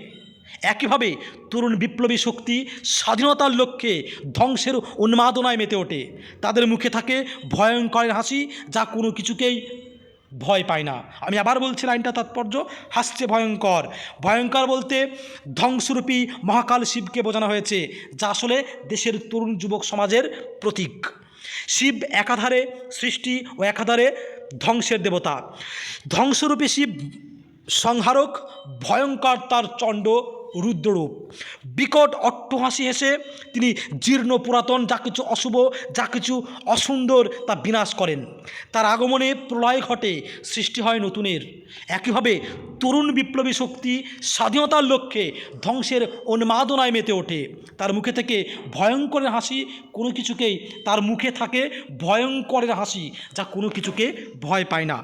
একইভাবে তরুণ বিপ্লবী শক্তি স্বাধীনতার লক্ষ্যে ধ্বংসের উন্মাদনায় মেতে ওঠে। তাদের মুখে থাকে ভয়ঙ্করের হাসি, যা কোনো কিছুকেই ভয় পায় না। আমি আবার বলছি লাইনটা তাৎপর্য, হাসছে ভয়ঙ্কর। ভয়ঙ্কর বলতে ধ্বংসরূপী মহাকাল শিবকে বোঝানো হয়েছে, যা আসলে দেশের তরুণ যুবক সমাজের প্রতীক। শিব একাধারে সৃষ্টি ও একাধারে ধ্বংসের দেবতা। ধ্বংসরূপী শিব সংহারক, ভয়ঙ্কর তার চণ্ড রুদ্ররূপ। বিকট অট্টহাসি হেসে তিনি জীর্ণ পুরাতন যা কিছু অশুভ, যা কিছু অসুন্দর তা বিনাশ করেন। তার আগমনে প্রলয় ঘটে, সৃষ্টি হয় নতুনের। একইভাবে তরুণ বিপ্লবী শক্তি স্বাধীনতার লক্ষ্যে ধ্বংসের উন্মাদনায় মেতে ওঠে। তার মুখে থেকে ভয়ঙ্করের হাসি, কোনো কিছুকেই তার মুখে থাকে ভয়ঙ্করের হাসি, যা কোনো কিছুকে ভয় পায় না।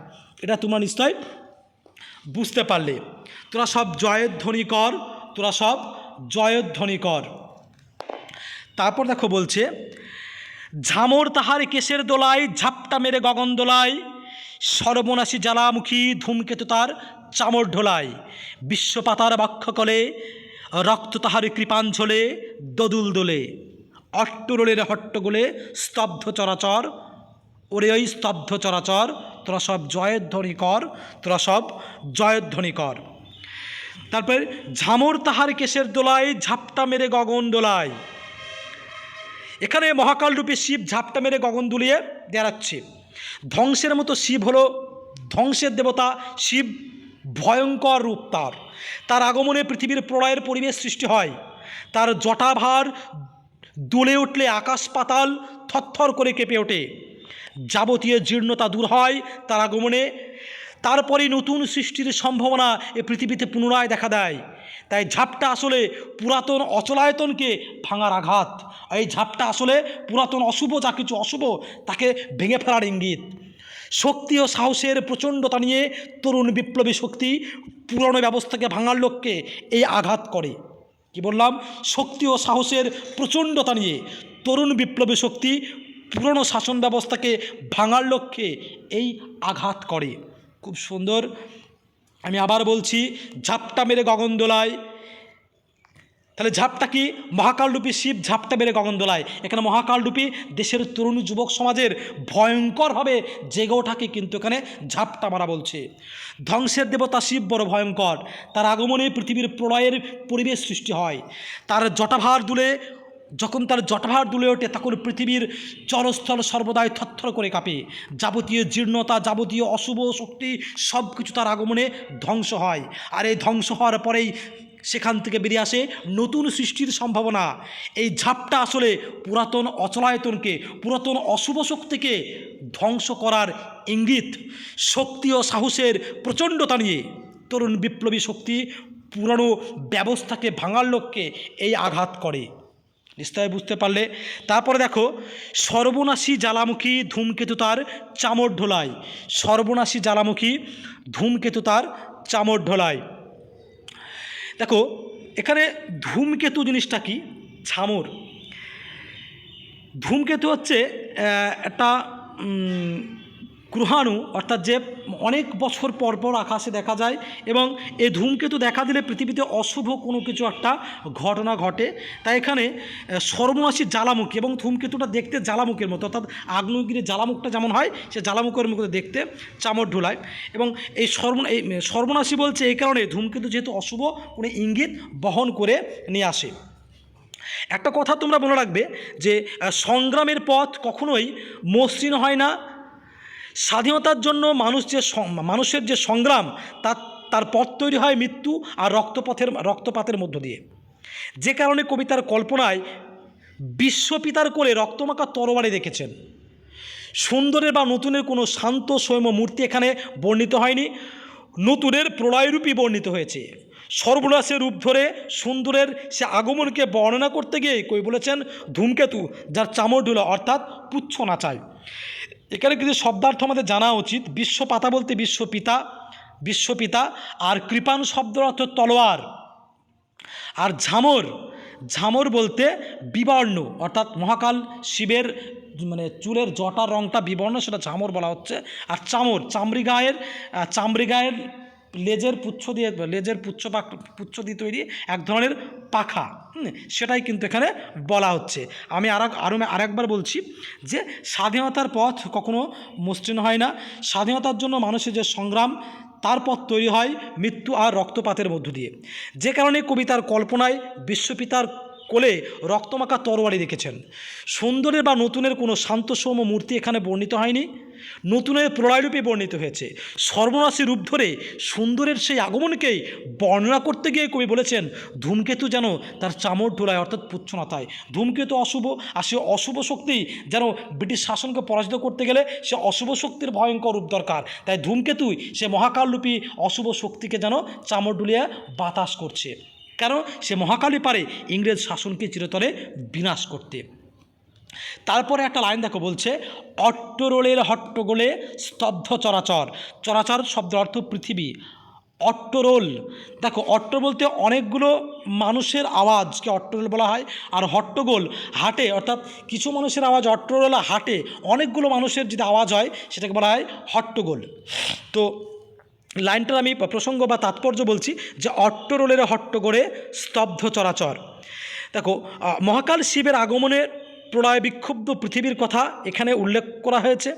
এটা তোমরা নিশ্চয় বুঝতে পারলে। তোরা সব জয়ধ্বনি কর, তোরা সব জয়ধ্বনি কর। তারপর দেখো বলছে, ঝামর তাহার কেশের দোলায়, ঝাপটা মেরে গগন দোলায়, সর্বনাশী জ্বালামুখী ধূমকেতু তার চামর ঢোলায়। বিশ্বপাতার বক্ষকলে, রক্ত তাহার কৃপাঞ্জলে দোদুল দোলে। অট্টরোলের হট্টগোলে স্তব্ধ চরাচর, ওরে ওই স্তব্ধ চরাচর, তোরা সব জয়ধ্বনি কর, তোরা সব জয়ধ্বনি কর। তারপর ঝামর তাহার কেশের দোলায়, ঝাপটা মেরে গগন দোলায়। এখানে মহাকালরূপী শিব ঝাপটা মেরে গগন দুলিয়ে দাঁড়াচ্ছে। ধ্বংসের মতো শিব হলো ধ্বংসের দেবতা। শিব ভয়ঙ্কর রূপ তার। তার আগমনে পৃথিবীর প্রলয়ের পরিবেশ সৃষ্টি হয়। তার জটাভার দুলে উঠলে আকাশ পাতাল থরথর করে কেঁপে ওঠে। যাবতীয় জীর্ণতা দূর হয় তার আগমনে। তারপরেই নতুন সৃষ্টির সম্ভাবনা এ পৃথিবীতে পুনরায় দেখা দেয়। তাই ঝাপটা আসলে পুরাতন অচলায়তনকে ভাঙার আঘাত। এই ঝাপটা আসলে পুরাতন অশুভ, যা কিছু অশুভ তাকে ভেঙে ফেলার ইঙ্গিত। শক্তি ও সাহসের প্রচণ্ডতা নিয়ে তরুণ বিপ্লবী শক্তি পুরনো ব্যবস্থাকে ভাঙার লক্ষ্যে এই আঘাত করে। কি বললাম? শক্তি ও সাহসের প্রচণ্ডতা নিয়ে তরুণ বিপ্লবী শক্তি পুরনো শাসন ব্যবস্থাকে ভাঙার লক্ষ্যে এই আঘাত করে। খুব সুন্দর। আমি আবার বলছি, ঝাপটা মেরে গগন দোলায়। তাহলে ঝাপটা কি? মহাকালরূপী শিব ঝাপটা মেরে গগন দোলায়। এখানে মহাকালরূপী দেশের তরুণ যুবক সমাজের ভয়ঙ্করভাবে জেগে ওঠাকে কিন্তু এখানে ঝাপটা মারা বলছে। ধ্বংসের দেবতা শিব বড় ভয়ঙ্কর। তার আগমনে পৃথিবীর প্রলয়ের পরিবেশ সৃষ্টি হয়। তার জটাভার দুলে, যখন তার জটাভার দুলে ওঠে, তখন পৃথিবীর জলস্থল সর্বদাই থরথর করে কাঁপে। যাবতীয় জীর্ণতা, যাবতীয় অশুভ শক্তি সব কিছু তার আগমনে ধ্বংস হয়। আর এই ধ্বংস হওয়ার পরেই সেখান থেকে বেরিয়ে আসে নতুন সৃষ্টির সম্ভাবনা। এই ঝাপটা আসলে পুরাতন অচলায়তনকে, পুরাতন অশুভ শক্তিকে ধ্বংস করার ইঙ্গিত। শক্তি ও সাহসের প্রচণ্ডতা নিয়ে তরুণ বিপ্লবী শক্তি পুরানো ব্যবস্থাকে ভাঙার লক্ষ্যে এই আঘাত করে। নিশ্চয় বুঝতে পারলে। তারপরে দেখো, সর্বনাশী জ্বালামুখী ধূমকেতু তার চামর ঢোলায়। সর্বনাশী জ্বালামুখী ধূমকেতু তার চামর ঢোলায়। দেখো এখানে ধূমকেতু জিনিসটা কি? ঝামর। ধূমকেতু হচ্ছে একটা গ্রহাণু, অর্থাৎ যে অনেক বছর পর পর আকাশে দেখা যায়, এবং এই ধূমকেতু দেখা দিলে পৃথিবীতে অশুভ কোনো কিছু একটা ঘটনা ঘটে। তাই এখানে সর্বনাশী জ্বালামুখী, এবং ধূমকেতুটা দেখতে জ্বালামুখের মতো, অর্থাৎ আগ্নেয়গিরির জ্বালামুখটা যেমন হয় সে জ্বালামুখের মতো দেখতে, চামর ঢোলায়। এবং এই সর্বনাশী বলছে এই কারণে, ধূমকেতু যেহেতু অশুভ কোনো ইঙ্গিত বহন করে নিয়ে আসে। একটা কথা তোমরা মনে রাখবে যে সংগ্রামের পথ কখনোই মসৃণ হয় না। স্বাধীনতার জন্য মানুষের যে সংগ্রাম, তার পথ তৈরি হয় মৃত্যু আর রক্তপাতের মধ্য দিয়ে। যে কারণে কবিতার কল্পনায় বিশ্বপিতার কোলে রক্তমাখা তরবারি দেখেছেন। সুন্দরের বা নতুনের কোনো শান্ত সৌম্য মূর্তি এখানে বর্ণিত হয়নি, নতুনের প্রলয়রূপই বর্ণিত হয়েছে। সর্বনাশের রূপ ধরে সুন্দরের সে আগমনকে বর্ণনা করতে গিয়ে কই বলেছেন ধূমকেতু যার চামড় ঢুলো অর্থাৎ পুচ্ছ নাচায়। এখানে কিছু শব্দার্থ আমাদের জানা উচিত। বিশ্বপাতা বলতে বিশ্বপিতা, আর কৃপাণ শব্দের অর্থ তলোয়ার, আর ঝামর বলতে বিবর্ণ অর্থাৎ মহাকাল শিবের চুলের জটার রঙটা বিবর্ণ, সেটা ঝামর বলা হচ্ছে। আর চামড়িগায়ের লেজের পুচ্ছ দিয়ে তৈরি এক ধরনের পাখা, সেটাই কিন্তু এখানে বলা হচ্ছে। আমি আরেকবার বলছি যে স্বাধীনতার পথ কখনো মসৃণ হয় না। স্বাধীনতার জন্য মানুষের যে সংগ্রাম, তার পথ তৈরি হয় মৃত্যু আর রক্তপাতের মধ্য দিয়ে। যে কারণে কবিতার কল্পনায় বিশ্বপিতার কোলে রক্তমাখা তরবারি রেখেছেন। সুন্দরের বা নতুনের কোনো শান্ত সৌম্য মূর্তি এখানে বর্ণিত হয়নি, নতুনের প্রলয়রূপে বর্ণিত হয়েছে। সর্বনাশী রূপ ধরে সুন্দরের সেই আগমনকেই বর্ণনা করতে গিয়ে কবি বলেছেন ধূমকেতু যেন তার চামড় ঢোলায় অর্থাৎ পুচ্ছনাতায়। ধূমকেতু অশুভ, আর সে অশুভ শক্তি যেন ব্রিটিশ শাসনকে পরাজিত করতে গেলে সে অশুভ শক্তির ভয়ঙ্কর রূপ দরকার। তাই ধূমকেতুই সে মহাকালরূপী অশুভ শক্তিকে যেন চামড় ডুলিয়ে বাতাস করছে, কেন সে মহাকালই পারে ইংরেজ শাসনকে চিরতরে বিনাশ করতে। তারপরে একটা লাইন দেখো, বলছে অট্টরোলের হট্টগোলে স্তব্ধ চরাচর। চরাচর শব্দের অর্থ পৃথিবী। অট্টরোল, দেখো অট্ট বলতে অনেকগুলো মানুষের আওয়াজকে অট্টরোল বলা হয়, আর হট্টগোল হাটে, অর্থাৎ কিছু মানুষের আওয়াজ অট্টরোল হাটে অনেকগুলো মানুষের যদি আওয়াজ হয় সেটাকে বলা হয় হট্টগোল। তো লাইনটার আমি প্রসঙ্গ বা তাৎপর্য বলছি যে অট্টরোলের হট্টগোলে স্তব্ধ চরাচর। দেখো মহাকাল শিবের আগমনের প্রলয় বিক্ষুব্ধ পৃথিবীর কথা এখানে উল্লেখ করা হয়েছে।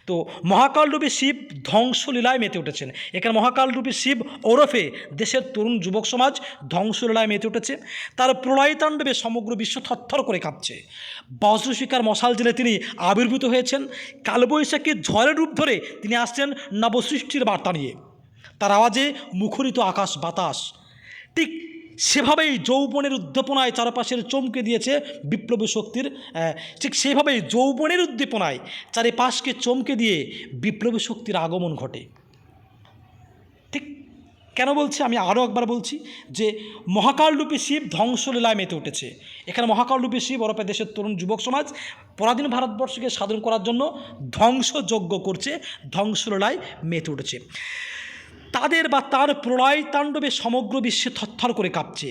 তো মহাকালরূপী শিব ধ্বংসলীলায় মেতে উঠেছেন। এখানে মহাকালরূপী শিব ওরফে দেশের তরুণ যুবক সমাজ ধ্বংসলীলায় মেতে উঠেছে। তার প্রলয় তাণ্ডবে সমগ্র বিশ্ব থরথর করে কাঁপছে। বজ্রশিকার মশাল জেলে তিনি আবির্ভূত হয়েছেন। কালবৈশাখীর ঝড়ের রূপ ধরে তিনি আসছেন নবসৃষ্টির বার্তা নিয়ে। তার আওয়াজে মুখরিত আকাশ বাতাস। ঠিক সেভাবেই যৌবনের উদ্দীপনায় চারপাশের চমকে দিয়েছে বিপ্লবী শক্তির, ঠিক সেভাবেই যৌবনের উদ্দীপনায় চারিপাশকে চমকে দিয়ে বিপ্লবী শক্তির আগমন ঘটে। ঠিক কেন বলছি আমি আরও একবার বলছি যে মহাকালরূপী শিব ধ্বংসলীলায় মেতে উঠেছে। এখানে মহাকালরূপী শিব ওরফে দেশের তরুণ যুবক সমাজ পরাধীন ভারতবর্ষকে স্বাধীন করার জন্য ধ্বংসযজ্ঞ করছে, ধ্বংসলীলায় মেতে উঠেছে। তাদের বা তার প্রলয় তাণ্ডবে সমগ্র বিশ্বে থরথর করে কাঁপছে।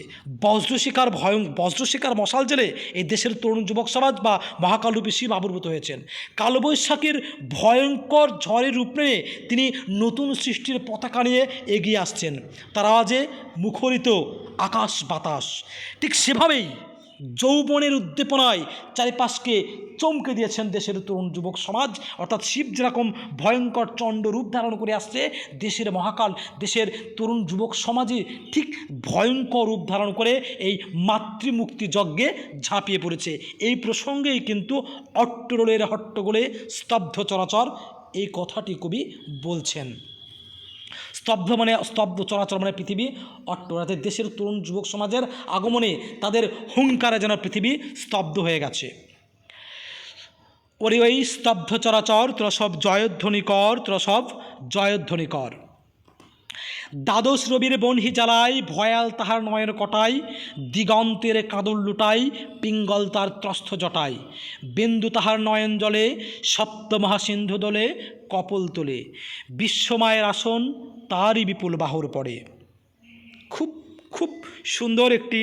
বজ্রশিকার মশাল জেলে এই দেশের তরুণ যুবক সমাজ বা মহাকালরূপী শিব আবির্ভূত হয়েছেন। কালবৈশাখীর ভয়ঙ্কর ঝড়ের রূপ নিয়ে তিনি নতুন সৃষ্টির পতাকা নিয়ে এগিয়ে আসছেন। তার আওয়াজে মুখরিত আকাশ বাতাস। ঠিক সেভাবেই যৌবনের উদ্দীপনায় চারিপাশকে চমকে দিয়েছেন দেশের তরুণ যুবক সমাজ, অর্থাৎ শিব যেরকম ভয়ঙ্কর চণ্ড রূপ ধারণ করে আসছে, দেশের মহাকাল দেশের তরুণ যুবক সমাজে ঠিক ভয়ঙ্কর রূপ ধারণ করে এই মাতৃমুক্তি যজ্ঞে ঝাঁপিয়ে পড়েছে। এই প্রসঙ্গেই কিন্তু অট্টরোলের হট্টগোলে স্তব্ধ চরাচর এই কথাটি কবি বলছেন। স্তব্ধ চরাচর মানে পৃথিবী, অট্টরাতে দেশের তরুণ যুবক সমাজের আগমনে তাদের হুঙ্কারে যেন পৃথিবী স্তব্ধ হয়ে গেছে। ওই স্তব্ধ চরাচর তোরা সব জয়ধ্বনি কর। দ্বাদশ রবির বনহি জ্বালাই, ভয়াল তাহার নয়ন কটাই, দিগন্তের কাঁদর লুটাই, পিঙ্গল তার ত্রস্থ জটাই, বিন্দু তাহার নয়ন জলে, সপ্তমহাসিন্ধু দোলে, কপল তোলে, বিশ্বমায়ের আসন তারই বিপুল বাহুর পড়ে। খুব খুব সুন্দর একটি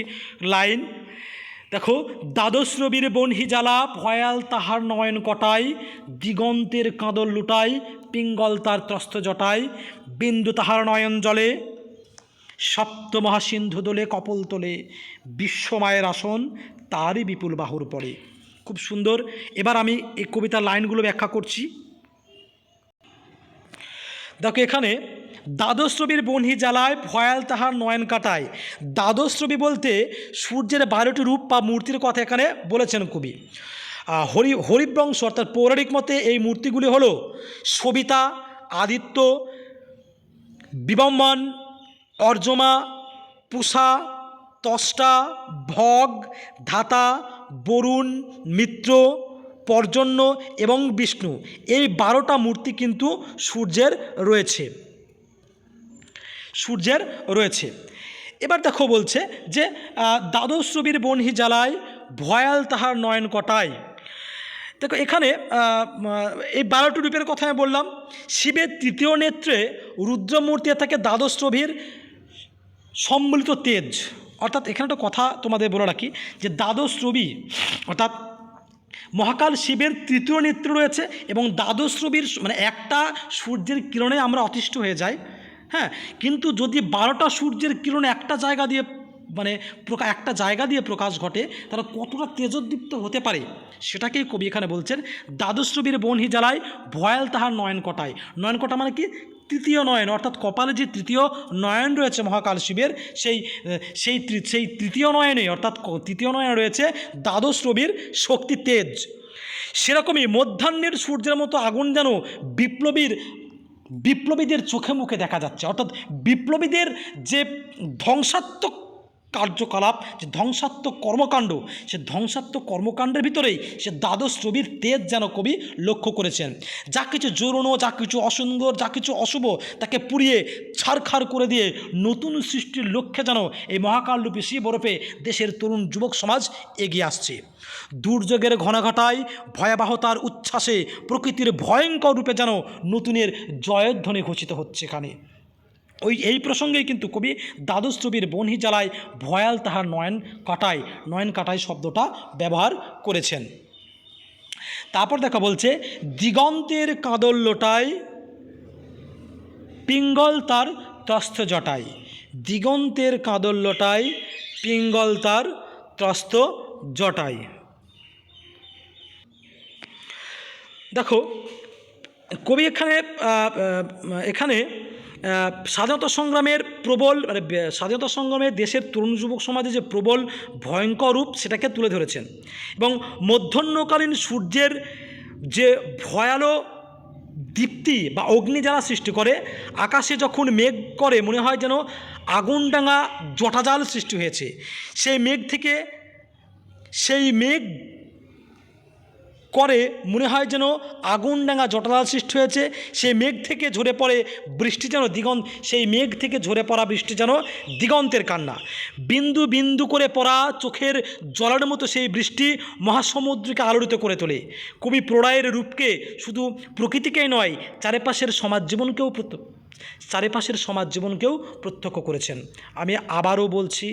লাইন। দেখো, দ্বাদশ রবির বনহি জ্বালা, ভয়াল তাহার নয়ন কটাই, দিগন্তের কাঁদর লুটাই, পিঙ্গল তার ত্রস্ত জটাই, বিন্দু তাহার নয়ন জলে, সপ্তমহাসিন্ধু দোলে, কপল তোলে, বিশ্বমায়ের আসন তারই বিপুল বাহুর পড়ে। খুব সুন্দর। এবার আমি এই কবিতার লাইনগুলো ব্যাখ্যা করছি। দেখো, এখানে দ্বাদশ রবির বনহি জ্বালায়, ভয়াল তাহার নয়ন কাটায়। দ্বাদশ রবি বলতে সূর্যের 12টি রূপ বা মূর্তির কথা এখানে বলেছেন কবি। হরিবংশ অর্থাৎ পৌরাণিক মতে এই মূর্তিগুলি হলো সবিতা, আদিত্য, বিবম্বন, অর্জমা, পূষা, ত্বষ্টা, ভগ, ধাতা, বরুণ, মিত্র পর্জন্য এবং বিষ্ণু, এই 12টা মূর্তি কিন্তু সূর্যের রয়েছে। এবার দেখো বলছে যে দ্বাদশ রবির বনহি জ্বালায় ভয়াল তাহার নয়ন কটায়। দেখো এখানে এই 12টি রূপের কথা আমি বললাম। শিবের তৃতীয় নেত্রে রুদ্রমূর্তি থাকে দ্বাদশ রবির সম্মিলিত তেজ। অর্থাৎ এখানে একটা কথা তোমাদের বলে রাখি যে দ্বাদশ রবি অর্থাৎ মহাকাল শিবের তৃতীয় নেত্র রয়েছে এবং দ্বাদশ রবির মানে একটা সূর্যের কিরণে আমরা অতিষ্ঠ হয়ে যাই, হ্যাঁ, কিন্তু যদি 12টা সূর্যের কিরণ একটা জায়গা দিয়ে প্রকাশ ঘটে তারা কতটা তেজোদ্দীপ্ত হতে পারে সেটাকেই কবি এখানে বলছেন। দ্বাদশ রবির বনহি জ্বালায় ভয়াল তাহার নয়ন কটায়। নয়ন কটা মানে কি? তৃতীয় নয়ন, অর্থাৎ কপালে যে তৃতীয় নয়ন রয়েছে মহাকাল শিবের, সেই তৃতীয় নয়নে অর্থাৎ তৃতীয় নয়নে রয়েছে দ্বাদশ রবির শক্তি তেজ। সেরকমই মধ্যাহ্নের সূর্যের মতো আগুন যেন বিপ্লবীদের চোখে মুখে দেখা যাচ্ছে। অর্থাৎ বিপ্লবীদের যে ধ্বংসাত্মক কার্যকলাপ, যে ধ্বংসাত্মক কর্মকাণ্ড, সে ধ্বংসাত্মক কর্মকাণ্ডের ভিতরেই সে দ্বাদশ রবির তেজ যেন কবি লক্ষ্য করেছেন। যা কিছু জোরানো, যা কিছু অসুন্দর, যা কিছু অশুভ তাকে পুড়িয়ে ছারখার করে দিয়ে নতুন সৃষ্টির লক্ষ্যে যেন এই মহাকালরূপী শিব ওরফে দেশের তরুণ যুবক সমাজ এগিয়ে আসছে। দুর্যোগের ঘনাঘটায় ভয়াবহতার উচ্ছ্বাসে প্রকৃতির ভয়ঙ্কর রূপে যেন নতুনের জয়ধ্বনি ঘোষিত হচ্ছে এখানে। এই প্রসঙ্গেই কিন্তু কবি দ্বাদশ রবির বনহি জ্বালায় ভয়াল তাহার নয়ন কাটায় শব্দটা ব্যবহার করেছেন। তারপর দেখা বলছে দিগন্তের কাঁদল লোটায় পিঙ্গল তার ত্রস্ত জটায়। দিগন্তের কাঁদল লোটায় পিঙ্গল তার ত্রস্ত জটায়। দেখো কবি এখানে স্বাধীনতা সংগ্রামে দেশের তরুণ যুবক সমাজে যে প্রবল ভয়ঙ্কর রূপ সেটাকে তুলে ধরেছেন এবং মধ্যাহ্নকালীন সূর্যের যে ভয়ালো দীপ্তি বা অগ্নিজ্বালা সৃষ্টি করে, আকাশে যখন মেঘ করে মনে হয় যেন আগুনডাঙা জটাজাল সৃষ্টি হয়েছে। সেই মেঘ করে মনে হয় যেন আগুনডাঙা জটাজাল সৃষ্টি হয়েছে। সেই মেঘ থেকে ঝরে পড়ে বৃষ্টি যেন দিগন্তের কান্না। বিন্দু বিন্দু করে পড়া চোখের জলের মতো সেই বৃষ্টি মহাসমুদ্রকে আলোড়িত করে তোলে। কবি প্রলয়ের রূপকে শুধু প্রকৃতিকেই নয়, চারিপাশের সমাজ জীবনকেও প্রত্যক্ষ করেছেন। আমি আবারও বলছি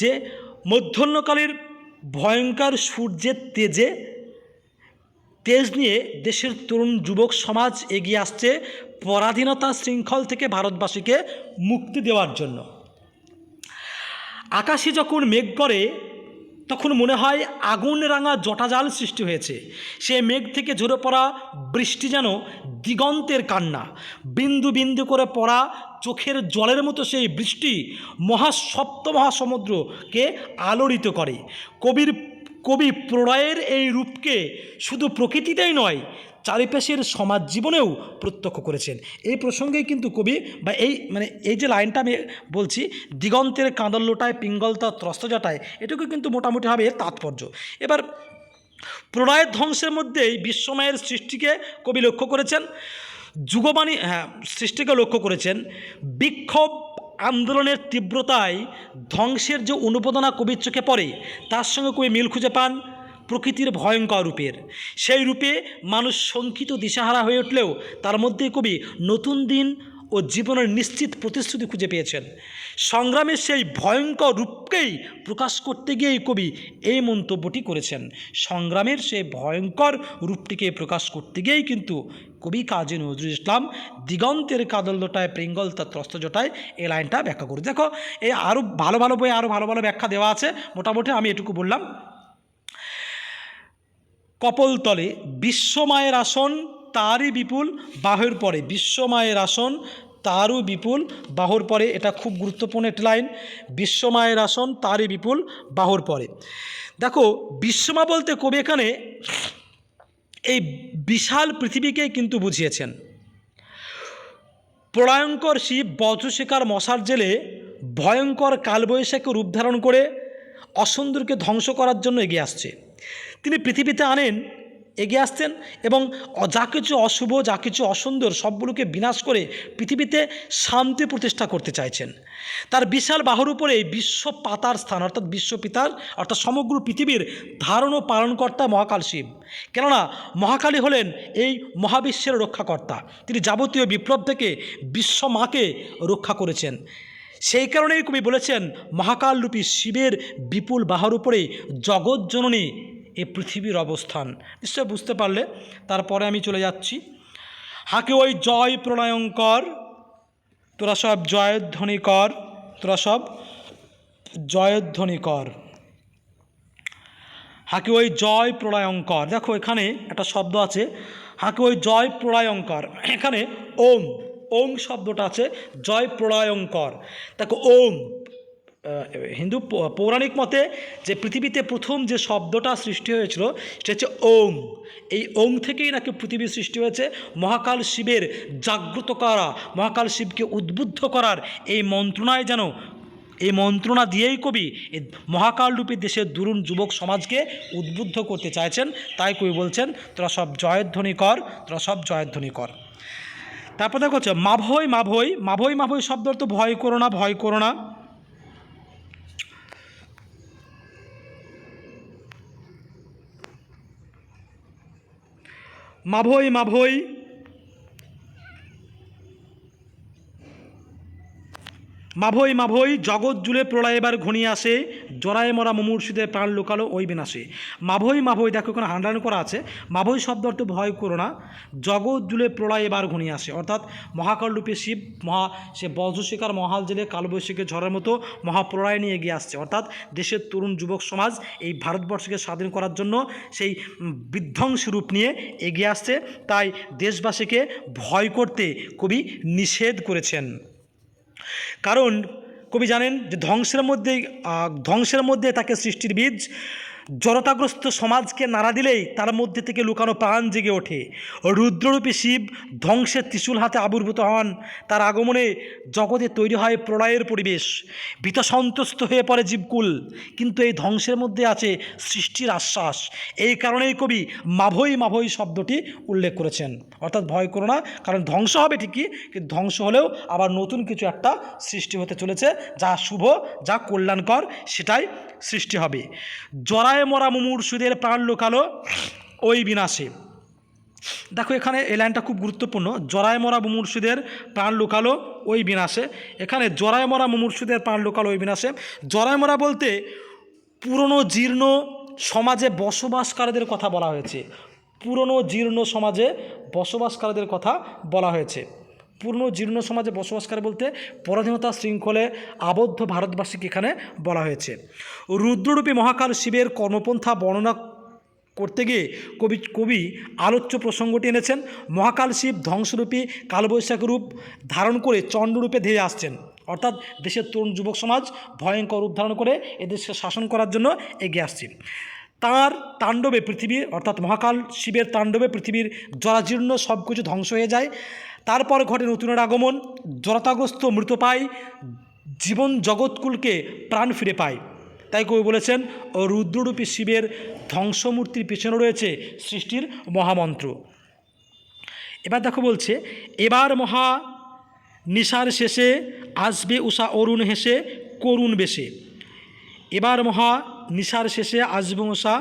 যে মধ্যাহ্নকালের ভয়ঙ্কর সূর্যের তেজ নিয়ে দেশের তরুণ যুবক সমাজ এগিয়ে আসছে পরাধীনতা শৃঙ্খল থেকে ভারতবাসীকে মুক্তি দেওয়ার জন্য। আকাশে যখন মেঘ করে তখন মনে হয় আগুন রাঙা জটাজাল সৃষ্টি হয়েছে। সে মেঘ থেকে ঝরে পড়া বৃষ্টি যেন দিগন্তের কান্না। বিন্দু বিন্দু করে পড়া চোখের জলের মতো সেই বৃষ্টি মহাসমুদ্রকে আলোড়িত করে। কবি প্রলয়ের এই রূপকে শুধু প্রকৃতিতেই নয়, চারিপাশের সমাজ জীবনেও প্রত্যক্ষ করেছেন। এই প্রসঙ্গেই কিন্তু কবি বা এই যে লাইনটা আমি বলছি, দিগন্তের কাঁদল লোটায় পিঙ্গল তার ত্রস্ত জটায়, এটুকু কিন্তু মোটামুটি হবে এর তাৎপর্য। এবার প্রলয়ের ধ্বংসের মধ্যেই বিশ্বময়ের সৃষ্টিকে কবি লক্ষ্য করেছেন, সৃষ্টিকে লক্ষ্য করেছেন। বিক্ষোভ আন্দোলনের তীব্রতায় ধ্বংসের যে অনুপদনা কবির চোখে পড়ে তার সঙ্গে কবি মিল খুঁজে পান প্রকৃতির ভয়ঙ্কর রূপের। সেই রূপে মানুষ শঙ্কিত দিশাহারা হয়ে উঠলেও তার মধ্যে কবি নতুন দিন ও জীবনের নিশ্চিত প্রতিশ্রুতি খুঁজে পেয়েছেন। সংগ্রামের সেই ভয়ঙ্কর রূপকেই প্রকাশ করতে গিয়েই কবি এই মন্তব্যটি করেছেন। সংগ্রামের সেই ভয়ঙ্কর রূপটিকে প্রকাশ করতে গিয়েই কিন্তু কবি কাজী নজরুল ইসলাম দিগন্তের কাঁদল লোটায় পিঙ্গল তার ত্রস্ত জটায় এই লাইনটা ব্যাখ্যা করে। দেখো এই আরও ভালো ভালো বই আরও ভালো ভালো ব্যাখ্যা দেওয়া আছে, মোটামুটি আমি এটুকু বললাম। কপলতলে বিশ্বমায়ের আসন তারই বিপুল বাহুর পরে, বিশ্বমায়ের আসন তারও বিপুল বাহুর পরে, এটা খুব গুরুত্বপূর্ণ একটি লাইন। বিশ্বমায়ের আসন তারই বিপুল বাহুর পরে। দেখো বিশ্বমা বলতে কবি এখানে এই বিশাল পৃথিবীকে কিন্তু বুঝিয়েছেন। প্রলয়ঙ্কর শিব বজ্রশিকার মশার জেলে ভয়ঙ্কর কালবৈশাখী রূপ ধারণ করে অসুন্দরকে ধ্বংস করার জন্য এগিয়ে আসছে। তিনি পৃথিবীতে আনেন, এগিয়ে আসতেন এবং যা কিছু অশুভ, যা কিছু অসুন্দর সবগুলোকে বিনাশ করে পৃথিবীতে শান্তি প্রতিষ্ঠা করতে চাইছেন। তার বিশাল বাহুর উপরে বিশ্ব পাতার স্থান, অর্থাৎ বিশ্বপিতার, অর্থাৎ সমগ্র পৃথিবীর ধারণ ও পালনকর্তা মহাকাল শিব। কেননা মহাকালী হলেন এই মহাবিশ্বের রক্ষাকর্তা। তিনি যাবতীয় বিপ্লব থেকে বিশ্ব মাকে রক্ষা করেছেন। সেই কারণেই কবি বলেছেন, মহাকালরূপী শিবের বিপুল বাহুর উপরে জগৎজননী এই পৃথিবীর অবস্থান। নিশ্চয় বুঝতে পারলে। তারপরে আমি চলে যাচ্ছি। হাকে ওই জয় প্রণয়ঙ্কর, তোরা সব জয়ধ্বনি কর, তোরা সব জয়ধ্বনি কর। হাকে ওই জয় প্রলয়ঙ্কর। দেখো এখানে একটা শব্দ আছে, হাকে ওই জয় প্রলয়ঙ্কর। এখানে ওম, ওম শব্দটা আছে, জয় প্রলয়ঙ্কর। দেখো ওম, হিন্দু পৌরাণিক মতে যে পৃথিবীতে প্রথম যে শব্দটা সৃষ্টি হয়েছিল সেটা হচ্ছে ওম। এই ওম থেকেই নাকি পৃথিবীর সৃষ্টি হয়েছে। মহাকাল শিবের জাগ্রত করা, মহাকাল শিবকে উদ্বুদ্ধ করার এই মন্ত্রণায় যেন, এই মন্ত্রণা দিয়েই কবি এই মহাকালরূপী দেশের দুরুণ যুবক সমাজকে উদ্বুদ্ধ করতে চাইছেন। তাই কবি বলছেন, তোরা সব জয়ধ্বনি কর, তোরা সব জয়ধ্বনি কর। তারপর দেখো হচ্ছে মাভৈ মাভৈ। মাভৈ মাভৈ শব্দ তো ভয় করো না, ভয় করো না। মাভৈ মাভৈ, মাভৈ মাভৈ, জগৎ জুড়ে প্রলয় এবার ঘনিয়ে আসে, জরায় মরা মুমূর্ষুদের প্রাণ লুকালো ওই বিনাশে। মাভৈ মাভৈ, দেখো এখানে আন্ডারলাইন করা আছে। মাভৈ শব্দ অর্থ ভয় করো না, জগৎ জুড়ে প্রলয় এবার ঘনিয়ে আসে। অর্থাৎ মহাকালরূপী শিব সে বজ্রশিকার মহাল জেলে কালবৈশাখী ঝড়ের মতো মহাপ্রলয় নিয়ে এগিয়ে আসছে। অর্থাৎ দেশের তরুণ যুবক সমাজ এই ভারতবর্ষকে স্বাধীন করার জন্য সেই বিধ্বংসী রূপ নিয়ে এগিয়ে আসছে। তাই দেশবাসীকে ভয় করতে কবি নিষেধ করেছেন। কারণ কবি জানেন যে ধ্বংসের মধ্যে তাকে সৃষ্টির বীজ। জড়তাগ্রস্ত সমাজকে নাড়া দিলেই তার মধ্যে থেকে লুকানো প্রাণ জেগে ওঠে। রুদ্ররূপী শিব ধ্বংসের ত্রিশূল হাতে আবির্ভূত হন। তার আগমনে জগতে তৈরি হয় প্রলয়ের পরিবেশ। ভীত সন্ত্রস্ত হয়ে পড়ে জীবকুল, কিন্তু এই ধ্বংসের মধ্যে আছে সৃষ্টির আশ্বাস। এই কারণেই কবি মাভৈ মাভৈ শব্দটি উল্লেখ করেছেন। অর্থাৎ ভয় করো না, কারণ ধ্বংস হবে ঠিকই, কিন্তু ধ্বংস হলেও আবার নতুন কিছু একটা সৃষ্টি হতে চলেছে, যা শুভ, যা কল্যাণকর, সেটাই সৃষ্টি হবে। জরায় মরা মুমূর্ষুদের প্রাণ লুকালো ওই বিনাশে। দেখো এখানে এই লাইনটা খুব গুরুত্বপূর্ণ। জরায় মরা মুমূর্ষুদের প্রাণ লুকালো ওই বিনাশে। এখানে জরায় মরা মুমূর্ষুদের প্রাণ লুকালো ওই বিনাশে। জরায় মরা বলতে পুরনো জীর্ণ সমাজে বসবাসকারীদের কথা বলা হয়েছে। পুরনো জীর্ণ সমাজে বসবাসকারীদের কথা বলা হয়েছে। পুরনো জীর্ণ সমাজে বসবাসকারী বলতে পরাধীনতা শৃঙ্খলে আবদ্ধ ভারতবাসীকে এখানে বলা হয়েছে। রুদ্ররূপী মহাকাল শিবের কর্মপন্থা বর্ণনা করতে গিয়ে কবি আলোচ্য প্রসঙ্গটি এনেছেন। মহাকাল শিব ধ্বংসরূপী কালবৈশাখী রূপ ধারণ করে চণ্ডরূপে ধেয়ে আসছেন। অর্থাৎ দেশের তরুণ যুবক সমাজ ভয়ঙ্কর রূপ ধারণ করে এদেশকে শাসন করার জন্য এগিয়ে আসছে। তাঁর তাণ্ডবে পৃথিবীর, অর্থাৎ মহাকাল শিবের তাণ্ডবে পৃথিবীর জরাজীর্ণ সব কিছু ধ্বংস হয়ে যায়। তারপর ঘটে নতুনের আগমন, জড়তাগ্রস্ত মৃত পায়, জীবন জগৎকুলকে প্রাণ ফিরে পায়। তাই কবি বলেছেন, ও রুদ্ররূপী শিবের ধ্বংসমূর্তির পেছনে রয়েছে সৃষ্টির মহামন্ত্র। এবার দেখো বলছে, এবার মহা নিশার শেষে আসবে উষা অরুণ হেসে করুণ বেশে। এবার মহা নিশার শেষে আসবে উষা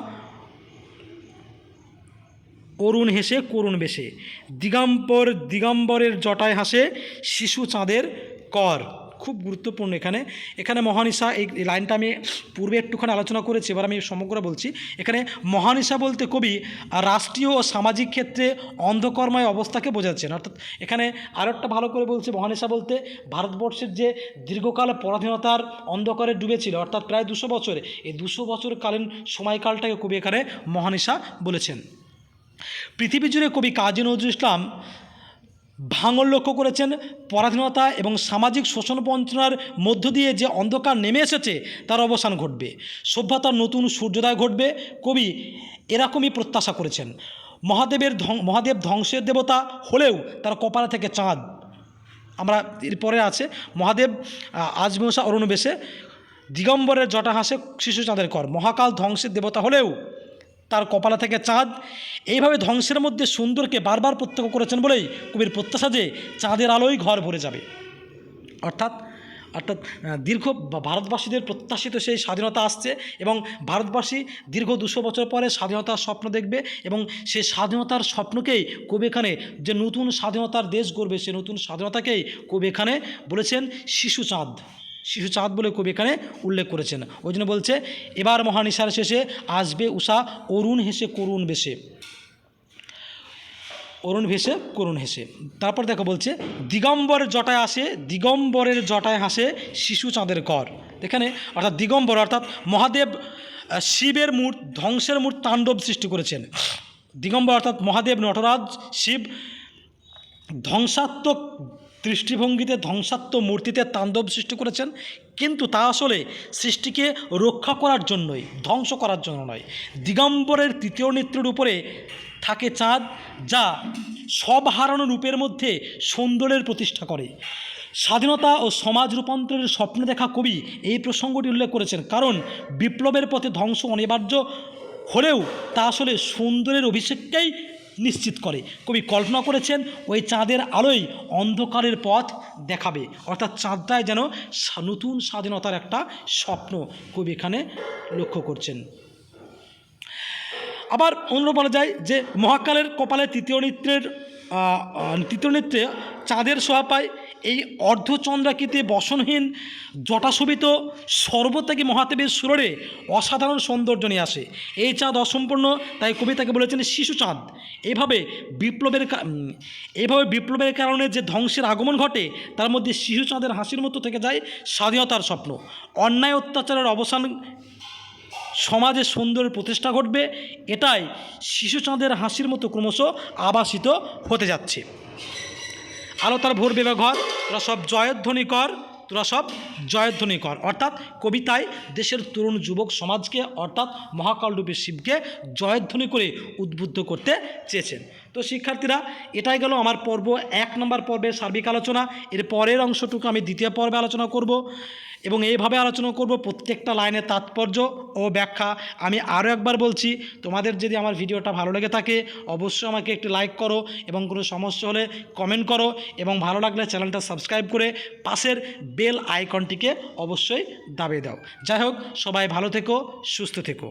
অরুণ হেসে করুণ বেশে। দিগম্বরের জটায় হাসে শিশু চাঁদের কর। খুব গুরুত্বপূর্ণ এখানে মহানিশা, এই লাইনটা আমি পূর্বে একটুখানি আলোচনা করেছি, এবার আমি সমগ্র বলছি। এখানে মহানিশা বলতে কবি রাষ্ট্রীয় ও সামাজিক ক্ষেত্রে অন্ধকর্ময় অবস্থাকে বোঝাচ্ছেন। অর্থাৎ এখানে আরও একটা ভালো করে বলছে, মহানিশা বলতে ভারতবর্ষের যে দীর্ঘকাল পরাধীনতার অন্ধকারে ডুবেছিল, অর্থাৎ প্রায় 200 বছর, এই 200 বছরকালীন সময়কালটাকে কবি এখানে মহানিশা বলেছেন। পৃথিবী জুড়ে কবি কাজী নজরুল ইসলাম ভাঙন লক্ষ্য করেছেন। পরাধীনতা এবং সামাজিক শোষণ বঞ্চনার মধ্য দিয়ে যে অন্ধকার নেমে এসেছে তার অবসান ঘটবে, সভ্যতার নতুন সূর্যোদয় ঘটবে। কবি এরকমই প্রত্যাশা করেছেন। মহাদেব ধ্বংসের দেবতা হলেও তার কপালে থেকে চাঁদ। আমরা এরপরে আছে, মহাদেব আসবে উষা অরুণ বেশে, দিগম্বরের জটা হাসে শিশু চাঁদের কর। মহাকাল ধ্বংসের দেবতা হলেও তার কপালে থেকে চাঁদ। এইভাবে ধ্বংসের মধ্যে সুন্দরকে বারবার প্রত্যক্ষ করেছেন বলেই কবির প্রত্যাশা যে চাঁদের আলোয় ঘর ভরে যাবে। অর্থাৎ অর্থাৎ দীর্ঘ ভারতবাসীদের প্রত্যাশিত সেই স্বাধীনতা আসছে এবং ভারতবাসী দীর্ঘ 200 বছর পরে স্বাধীনতার স্বপ্ন দেখবে এবং সেই স্বাধীনতার স্বপ্নকেই কবি এখানে যে নতুন স্বাধীনতার দেশ গড়বে, সেই নতুন স্বাধীনতাকেই কবি এখানে বলেছেন শিশু চাঁদ। শিশু চাঁদ বলে কবি এখানে উল্লেখ করেছেন। ওই জন্য বলছে এবার মহানিশার শেষে আসবে উষা অরুণ হেসে করুণ বেশে, অরুণ ভেসে করুণ হেসে। তারপর দেখো বলছে দিগম্বরের জটায় আসে, দিগম্বরের জটায় হাসে শিশু চাঁদের কর। এখানে অর্থাৎ দিগম্বর অর্থাৎ মহাদেব শিবের ধ্বংসের মূর্ত তাণ্ডব সৃষ্টি করেছেন। দিগম্বর অর্থাৎ মহাদেব নটরাজ শিব ধ্বংসাত্মক দৃষ্টিভঙ্গিতে ধ্বংসাত্মক মূর্তিতে তাণ্ডব সৃষ্টি করেছেন, কিন্তু তা আসলে সৃষ্টিকে রক্ষা করার জন্যই, ধ্বংস করার জন্য নয়। দিগম্বরের তৃতীয় নেত্রের উপরে থাকে চাঁদ, যা সব হারানো রূপের মধ্যে সৌন্দর্যের প্রতিষ্ঠা করে। স্বাধীনতা ও সমাজ রূপান্তরের স্বপ্ন দেখা কবি এই প্রসঙ্গটি উল্লেখ করেছেন, কারণ বিপ্লবের পথে ধ্বংস অনিবার্য হলেও তা আসলে সৌন্দর্যের অভিষেককেই নিশ্চিত করে। কবি কল্পনা করেছেন ওই চাঁদের আলোয় অন্ধকারের পথ দেখাবে, অর্থাৎ চাঁদটাই যেন নতুন স্বাধীনতার একটা স্বপ্ন কবি এখানে লক্ষ্য করছেন। আবার অন্য বলা যায় যে মহাকালের কপালে তৃতীয় নেত্রে চাঁদের শোভা পায়। এই অর্ধচন্দ্রাকৃতি বসনহীন জটাশোভিত সর্বত্যাগী মহাদেবের সুরে অসাধারণ সৌন্দর্য নিয়ে আসে। এই চাঁদ অসম্পূর্ণ, তাই কবি তাকে বলেছেন শিশু চাঁদ। এইভাবে বিপ্লবের কারণে যে ধ্বংসের আগমন ঘটে, তার মধ্যে শিশু চাঁদের হাসির মতো থেকে যায় স্বাধীনতার স্বপ্ন। অন্যায় অত্যাচারের অবসান, সমাজে সুন্দরের প্রতিষ্ঠা ঘটবে, এটাই শিশু চাঁদের হাসির মতো ক্রমশ আবাসিত হতে যাচ্ছে। আলো তার ভোর বেবে ঘর, তোরা সব জয়ধ্বনি কর, তোরা সব জয়ধ্বনি কর। অর্থাৎ কবিতায় দেশের তরুণ যুবক সমাজকে অর্থাৎ মহাকালরূপী শিবকে জয়ধ্বনি করে উদ্বুদ্ধ করতে চেয়েছেন। তো শিক্ষার্থীরা, এটাই গেল আমার পর্ব 1 নম্বর পর্বের সার্বিক আলোচনা। এর পরের অংশটুকু আমি দ্বিতীয় পর্বে আলোচনা করব এবং এইভাবে আলোচনা করব প্রত্যেকটা লাইনের তাৎপর্য ও ব্যাখ্যা। আমি আরও একবার বলছি, তোমাদের যদি আমার ভিডিওটা ভালো লেগে থাকে অবশ্যই আমাকে একটু লাইক করো এবং কোনো সমস্যা হলে কমেন্ট করো এবং ভালো লাগলে চ্যানেলটা সাবস্ক্রাইব করে পাশের বেল আইকনটিকে অবশ্যই দাবিয়ে দাও। যাই হোক, সবাই ভালো থেকো, সুস্থ থেকো।